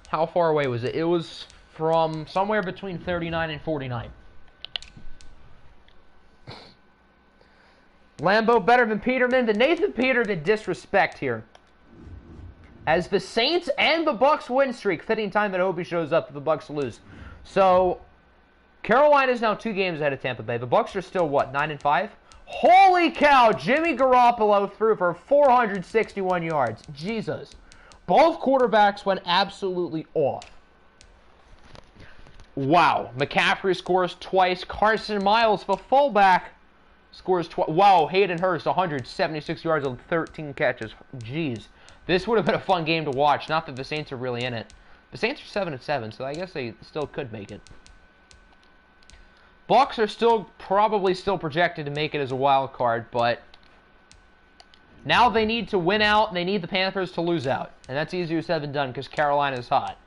How far away was it? It was from somewhere between 39 and 49. Lambeau better than Peterman. The Nathan Peterman disrespect here. As the Saints and the Bucks win streak, fitting time that Obi shows up if the Bucks lose. So, Carolina's now 2 games ahead of Tampa Bay. The Bucks are still, what, 9-5? Holy cow! Jimmy Garoppolo threw for 461 yards. Jesus. Both quarterbacks went absolutely off. Wow. McCaffrey scores twice. Carson Miles, the fullback, scores twice. Wow. Hayden Hurst, 176 yards on 13 catches. Jeez. This would have been a fun game to watch. Not that the Saints are really in it. The Saints are 7-7, so I guess they still could make it. Bucks are probably still projected to make it as a wild card, but now they need to win out, and they need the Panthers to lose out. And that's easier said than done because Carolina's hot.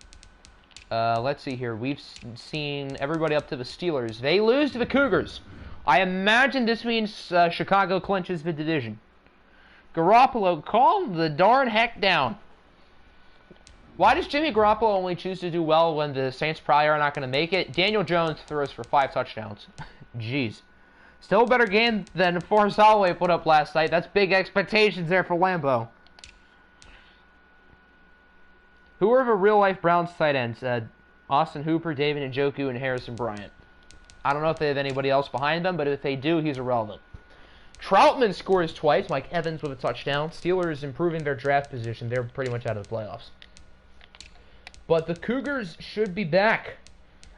Let's see here. We've seen everybody up to the Steelers. They lose to the Cougars. I imagine this means Chicago clinches the division. Garoppolo, calm the darn heck down. Why does Jimmy Garoppolo only choose to do well when the Saints probably are not going to make it? Daniel Jones throws for 5 touchdowns. Jeez. Still a better game than Forrest Holloway put up last night. That's big expectations there for Lambeau. Who are the real-life Browns tight ends? Austin Hooper, David Njoku, and Harrison Bryant. I don't know if they have anybody else behind them, but if they do, he's irrelevant. Troutman scores twice. Mike Evans with a touchdown. Steelers improving their draft position. They're pretty much out of the playoffs. But the Cougars should be back.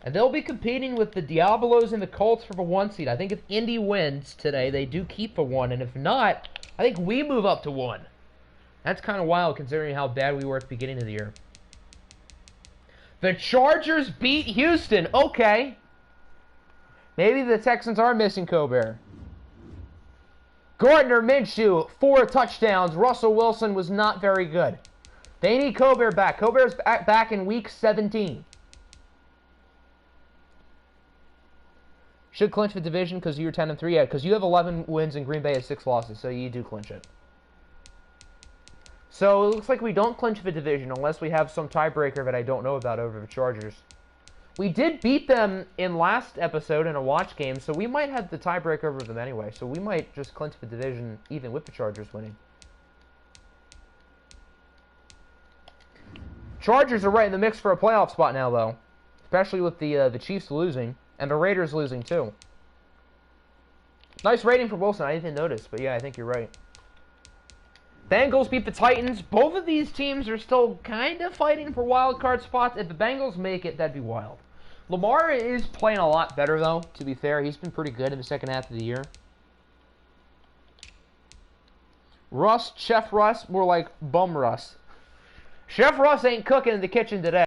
And they'll be competing with the Diablos and the Colts for the 1 seed. I think if Indy wins today, they do keep the 1. And if not, I think we move up to 1. That's kind of wild considering how bad we were at the beginning of the year. The Chargers beat Houston. Okay. Maybe the Texans are missing Colbert. Gardner Minshew, 4 touchdowns. Russell Wilson was not very good. They need Colbert back. Colbert's back in week 17. Should clinch the division because you're 10-3. Yeah, because you have 11 wins and Green Bay has 6 losses, so you do clinch it. So it looks like we don't clinch the division unless we have some tiebreaker that I don't know about over the Chargers. We did beat them in last episode in a watch game, so we might have the tiebreaker over them anyway. So we might just clinch the division even with the Chargers winning. Chargers are right in the mix for a playoff spot now, though. Especially with the Chiefs losing, and the Raiders losing, too. Nice rating for Wilson. I didn't notice, but yeah, I think you're right. Bengals beat the Titans. Both of these teams are still kind of fighting for wild card spots. If the Bengals make it, that'd be wild. Lamar is playing a lot better, though, to be fair. He's been pretty good in the second half of the year. Russ, Chef Russ, more like Bum Russ. Chef Russ ain't cooking in the kitchen today.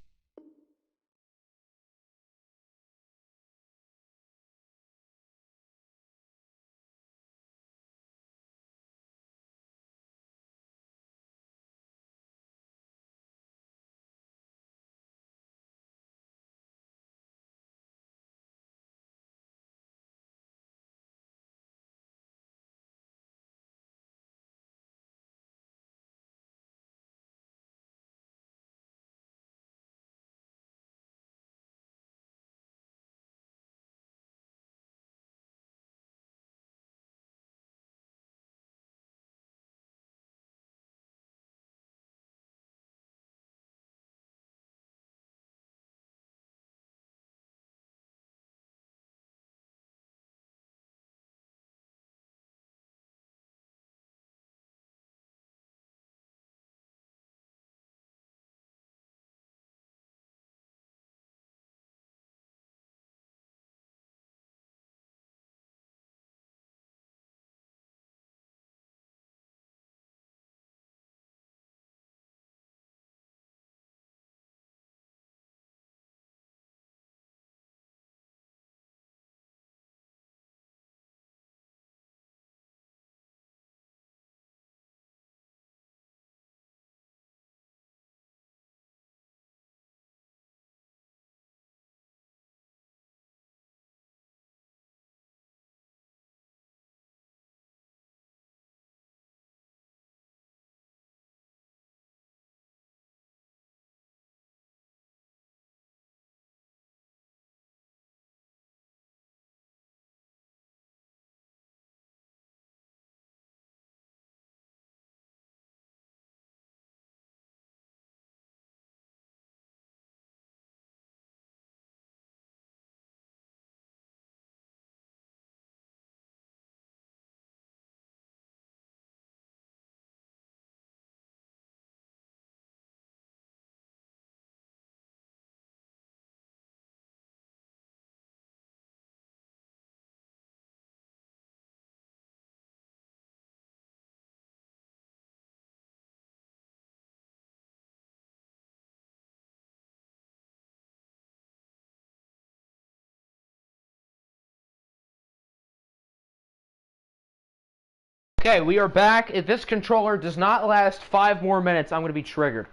Okay, we are back. If this controller does not last 5 more minutes, I'm going to be triggered.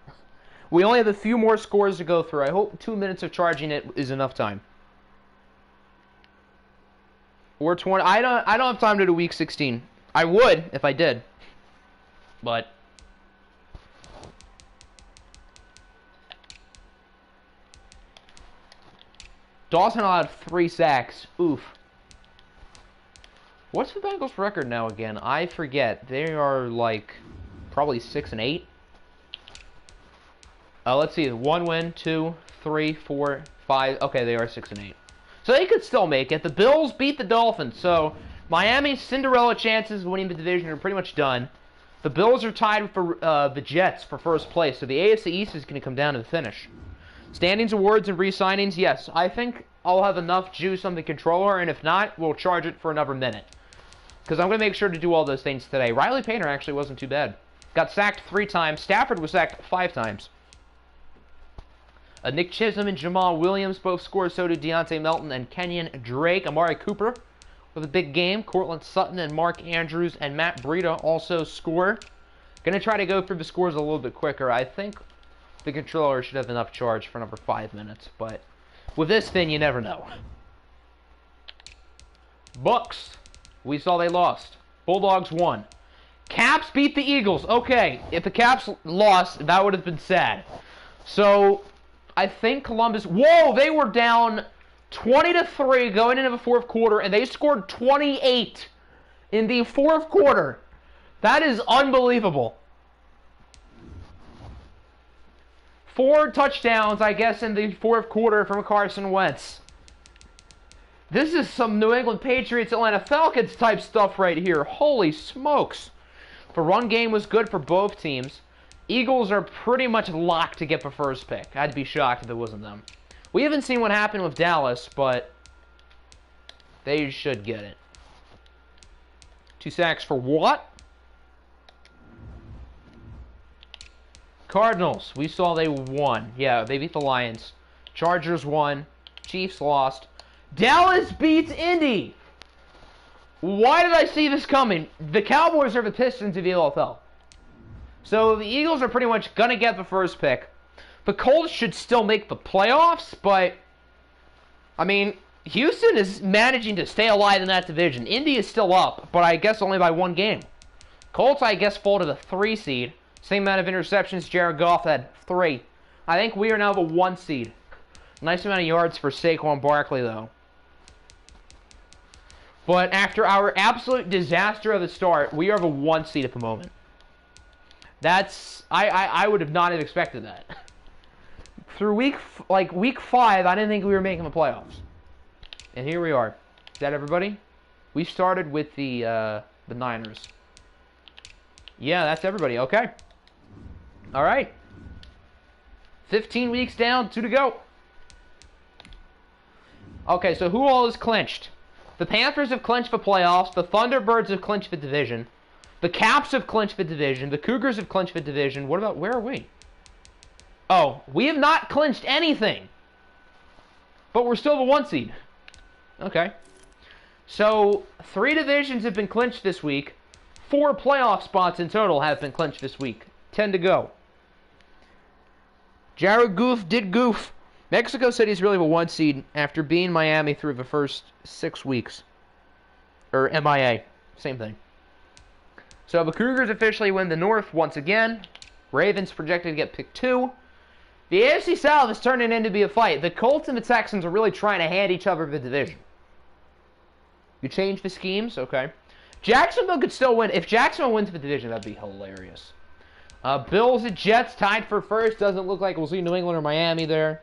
We only have a few more scores to go through. I hope 2 minutes of charging it is enough time. Or 20. I don't have time to do week 16. I would if I did. But Dawson allowed 3 sacks. Oof. What's the Bengals' record now again? I forget. They are like probably 6-8. Let's see. 1 win, 2, 3, 4, 5. Okay, they are 6-8. So they could still make it. The Bills beat the Dolphins, so Miami's Cinderella chances of winning the division are pretty much done. The Bills are tied for the Jets for first place, so the AFC East is going to come down to the finish. Standings, awards, and re-signings, yes. I think I'll have enough juice on the controller, and if not, we'll charge it for another minute. Because I'm going to make sure to do all those things today. Riley Painter actually wasn't too bad. Got sacked 3 times. Stafford was sacked 5 times. Nick Chisholm and Jamal Williams both scored. So did Deontay Melton and Kenyon Drake. Amari Cooper with a big game. Cortland Sutton and Mark Andrews and Matt Breida also score. Going to try to go through the scores a little bit quicker. I think the controller should have enough charge for another 5 minutes. But with this thing, you never know. Bucks. We saw they lost. Bulldogs won. Caps beat the Eagles. Okay, if the Caps lost, that would have been sad. So I think Columbus... Whoa, they were down 20-3 going into the fourth quarter, and they scored 28 in the fourth quarter. That is unbelievable. 4 touchdowns, I guess, in the fourth quarter from Carson Wentz. This is some New England Patriots, Atlanta Falcons type stuff right here. Holy smokes. The run game was good for both teams. Eagles are pretty much locked to get the first pick. I'd be shocked if it wasn't them. We haven't seen what happened with Dallas, but they should get it. 2 sacks for what? Cardinals. We saw they won. Yeah, they beat the Lions. Chargers won. Chiefs lost. Dallas beats Indy. Why did I see this coming? The Cowboys are the Pistons of the OFL. So the Eagles are pretty much going to get the first pick. The Colts should still make the playoffs, but, I mean, Houston is managing to stay alive in that division. Indy is still up, but I guess only by 1 game. Colts, I guess, fall to the 3 seed. Same amount of interceptions Jared Goff had, 3. I think we are now the 1 seed. Nice amount of yards for Saquon Barkley, though. But after our absolute disaster of the start, we are the 1 seed at the moment. That's... I would have not have expected that. Through week 5, I didn't think we were making the playoffs. And here we are. Is that everybody? We started with the Niners. Yeah, that's everybody. Okay. All right. 15 weeks down, 2 to go. Okay, so who all is clinched? The Panthers have clinched the playoffs. The Thunderbirds have clinched the division. The Caps have clinched the division. The Cougars have clinched the division. What about, where are we? Oh, we have not clinched anything. But we're still the 1 seed. Okay. So, 3 divisions have been clinched this week. 4 playoff spots in total have been clinched this week. 10 to go. Jared Goof did goof. Mexico City's really the 1 seed after being Miami through the first 6 weeks. Or MIA. Same thing. So the Cougars officially win the North once again. Ravens projected to get picked 2. The AFC South is turning into be a fight. The Colts and the Texans are really trying to hand each other the division. You change the schemes? Okay. Jacksonville could still win. If Jacksonville wins the division, that'd be hilarious. Bills and Jets tied for first. Doesn't look like we'll see New England or Miami there.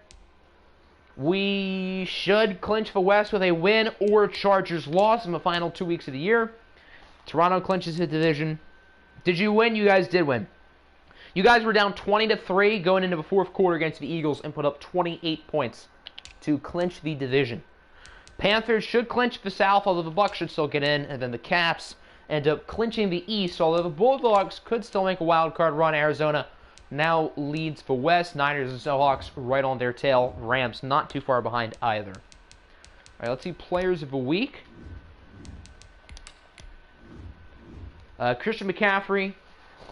We should clinch the West with a win or Chargers loss in the final 2 weeks of the year. Toronto clinches the division. Did you win? You guys did win. You guys were down 20-3 going into the 4th quarter against the Eagles and put up 28 points to clinch the division. Panthers should clinch the South, although the Bucks should still get in, and then the Caps end up clinching the East, although the Bulldogs could still make a wild card run. Arizona now leads the West. Niners and Seahawks right on their tail. Rams not too far behind either. All right, let's see players of the week. Christian McCaffrey,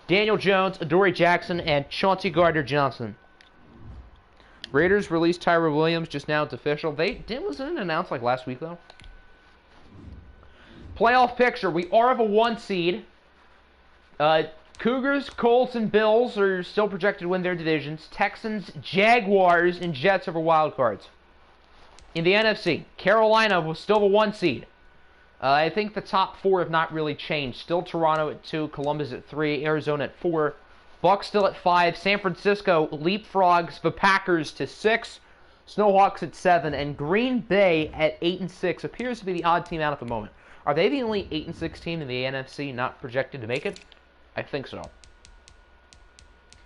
Daniel Jones, Adoree Jackson, and Chauncey Gardner-Johnson. Raiders released Tyrell Williams just now. It's official. Wasn't it announced like last week, though? Playoff picture. We are of a 1 seed. Cougars, Colts, and Bills are still projected to win their divisions. Texans, Jaguars, and Jets are wild cards. In the NFC, Carolina was still the 1 seed. I think the top 4 have not really changed. Still Toronto at 2, Columbus at 3, Arizona at 4, Bucks still at 5, San Francisco leapfrogs the Packers to 6, Snowhawks at 7, and Green Bay at 8 and 6 appears to be the odd team out at the moment. Are they the only 8 and 6 team in the NFC not projected to make it? I think so.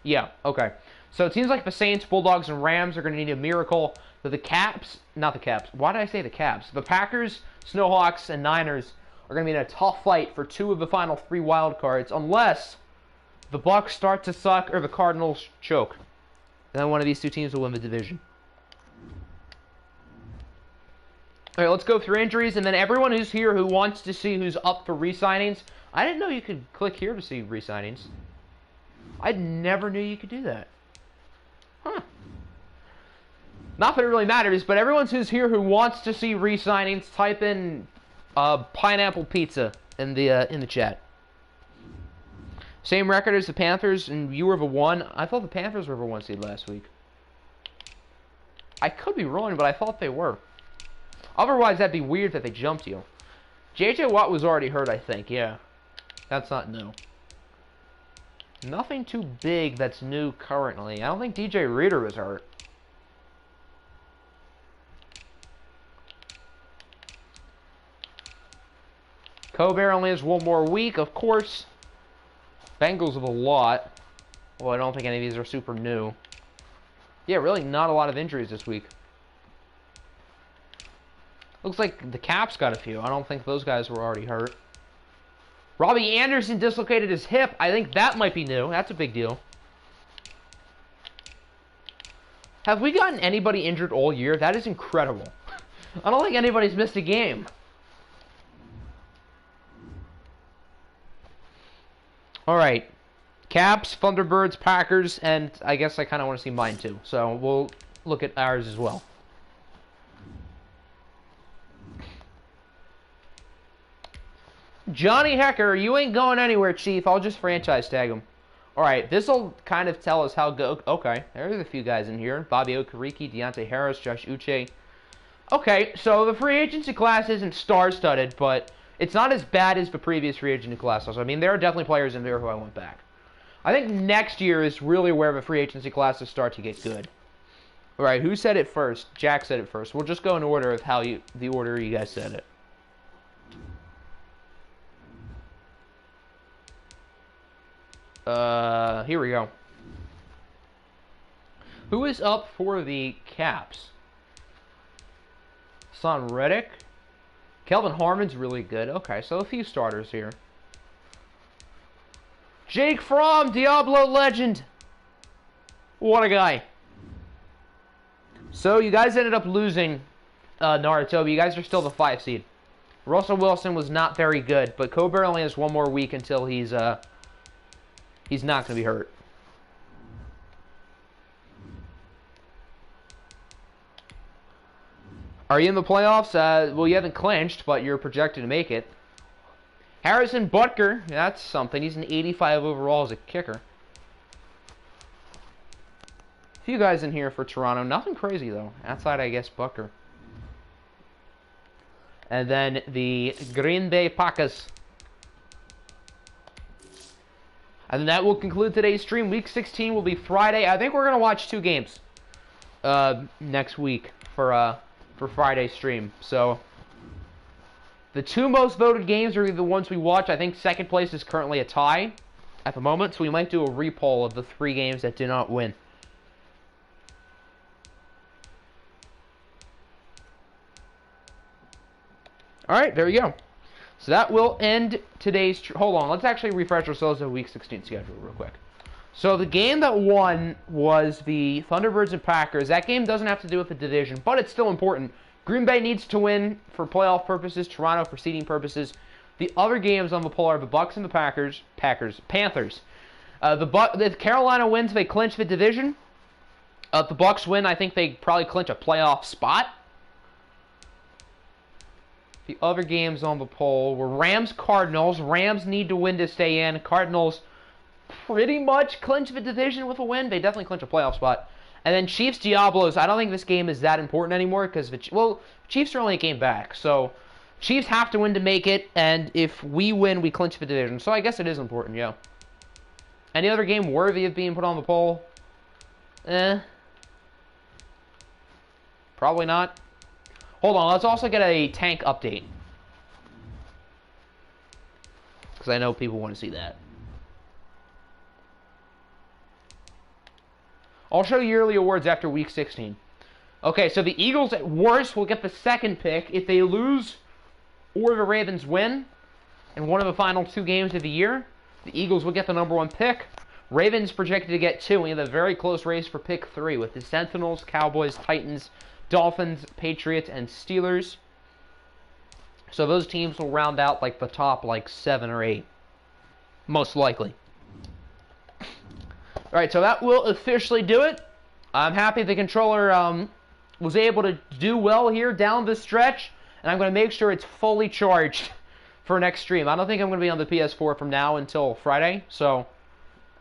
Yeah, okay. So it seems like the Saints, Bulldogs, and Rams are going to need a miracle. But the Caps, not the Caps. Why did I say the Caps? The Packers, Snowhawks, and Niners are going to be in a tough fight for 2 of the final 3 wild cards, unless the Bucks start to suck or the Cardinals choke. And then one of these 2 teams will win the division. All right, let's go through injuries, and then everyone who's here who wants to see who's up for re-signings. I didn't know you could click here to see re-signings. I never knew you could do that. Huh. Not that it really matters, but everyone who's here who wants to see re-signings, type in pineapple pizza in the chat. Same record as the Panthers, and you were the 1. I thought the Panthers were the 1 seed last week. I could be wrong, but I thought they were. Otherwise, that'd be weird that they jumped you. J.J. Watt was already hurt, I think, yeah. That's not new. Nothing too big that's new currently. I don't think DJ Reader was hurt. Colbert only has one more week, of course. Bengals have a lot. Well, I don't think any of these are super new. Yeah, really not a lot of injuries this week. Looks like the Caps got a few. I don't think those guys were already hurt. Robbie Anderson dislocated his hip. I think that might be new. That's a big deal. Have we gotten anybody injured all year? That is incredible. I don't think anybody's missed a game. All right. Caps, Thunderbirds, Packers, and I guess I kind of want to see mine too. So we'll look at ours as well. Johnny Hecker, you ain't going anywhere, Chief. I'll just franchise tag him. All right, this will kind of tell us how good. Okay, there's a few guys in here. Bobby Okereke, Deontay Harris, Josh Uche. Okay, so the free agency class isn't star-studded, but it's not as bad as the previous free agency classes. I mean, there are definitely players in there who I want back. I think next year is really where the free agency classes start to get good. All right, who said it first? Jack said it first. We'll just go in order of how the order you guys said it. Here we go. Who is up for the Caps? Son Reddick. Kelvin Harmon's really good. Okay, so a few starters here. Jake Fromm, Diablo legend. What a guy. So you guys ended up losing Naruto, but you guys are still the 5 seed. Russell Wilson was not very good, but Colbert only has one more week until he's not going to be hurt. Are you in the playoffs? Well, you haven't clinched, but you're projected to make it. Harrison Butker, that's something. He's an 85 overall as a kicker. A few guys in here for Toronto. Nothing crazy, though. Outside, I guess, Butker. And then the Green Bay Packers. And that will conclude today's stream. Week 16 will be Friday. I think we're going to watch 2 games next week for Friday's stream. So the 2 most voted games are the ones we watch. I think second place is currently a tie at the moment, so we might do a repoll of the 3 games that did not win. All right, there you go. So that will end today's... Hold on, let's actually refresh ourselves on Week 16 schedule real quick. So the game that won was the Thunderbirds and Packers. That game doesn't have to do with the division, but it's still important. Green Bay needs to win for playoff purposes, Toronto for seeding purposes. The other games on the poll are the Bucks and the Panthers. If Carolina wins, they clinch the division. If the Bucks win, I think they probably clinch a playoff spot. The other games on the poll were Rams-Cardinals. Rams need to win to stay in. Cardinals pretty much clinch the division with a win. They definitely clinch a playoff spot. And then Chiefs-Diablos. I don't think this game is that important anymore because, Chiefs are only a game back. So Chiefs have to win to make it, and if we win, we clinch the division. So I guess it is important, yeah. Any other game worthy of being put on the poll? Probably not. Hold on, let's also get a tank update. Because I know people want to see that. I'll show yearly awards after Week 16. Okay, so the Eagles at worst will get the 2nd pick. If they lose or the Ravens win in one of the final 2 games of the year, the Eagles will get the number 1 pick. Ravens projected to get 2. We have a very close race for pick 3 with the Sentinels, Cowboys, Titans, Dolphins, Patriots, and Steelers. So those teams will round out like the top 7 or 8. Most likely. Alright, so that will officially do it. I'm happy the controller was able to do well here down the stretch. And I'm going to make sure it's fully charged for next stream. I don't think I'm going to be on the PS4 from now until Friday. So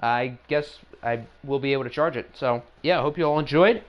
I guess I will be able to charge it. So yeah, I hope you all enjoyed.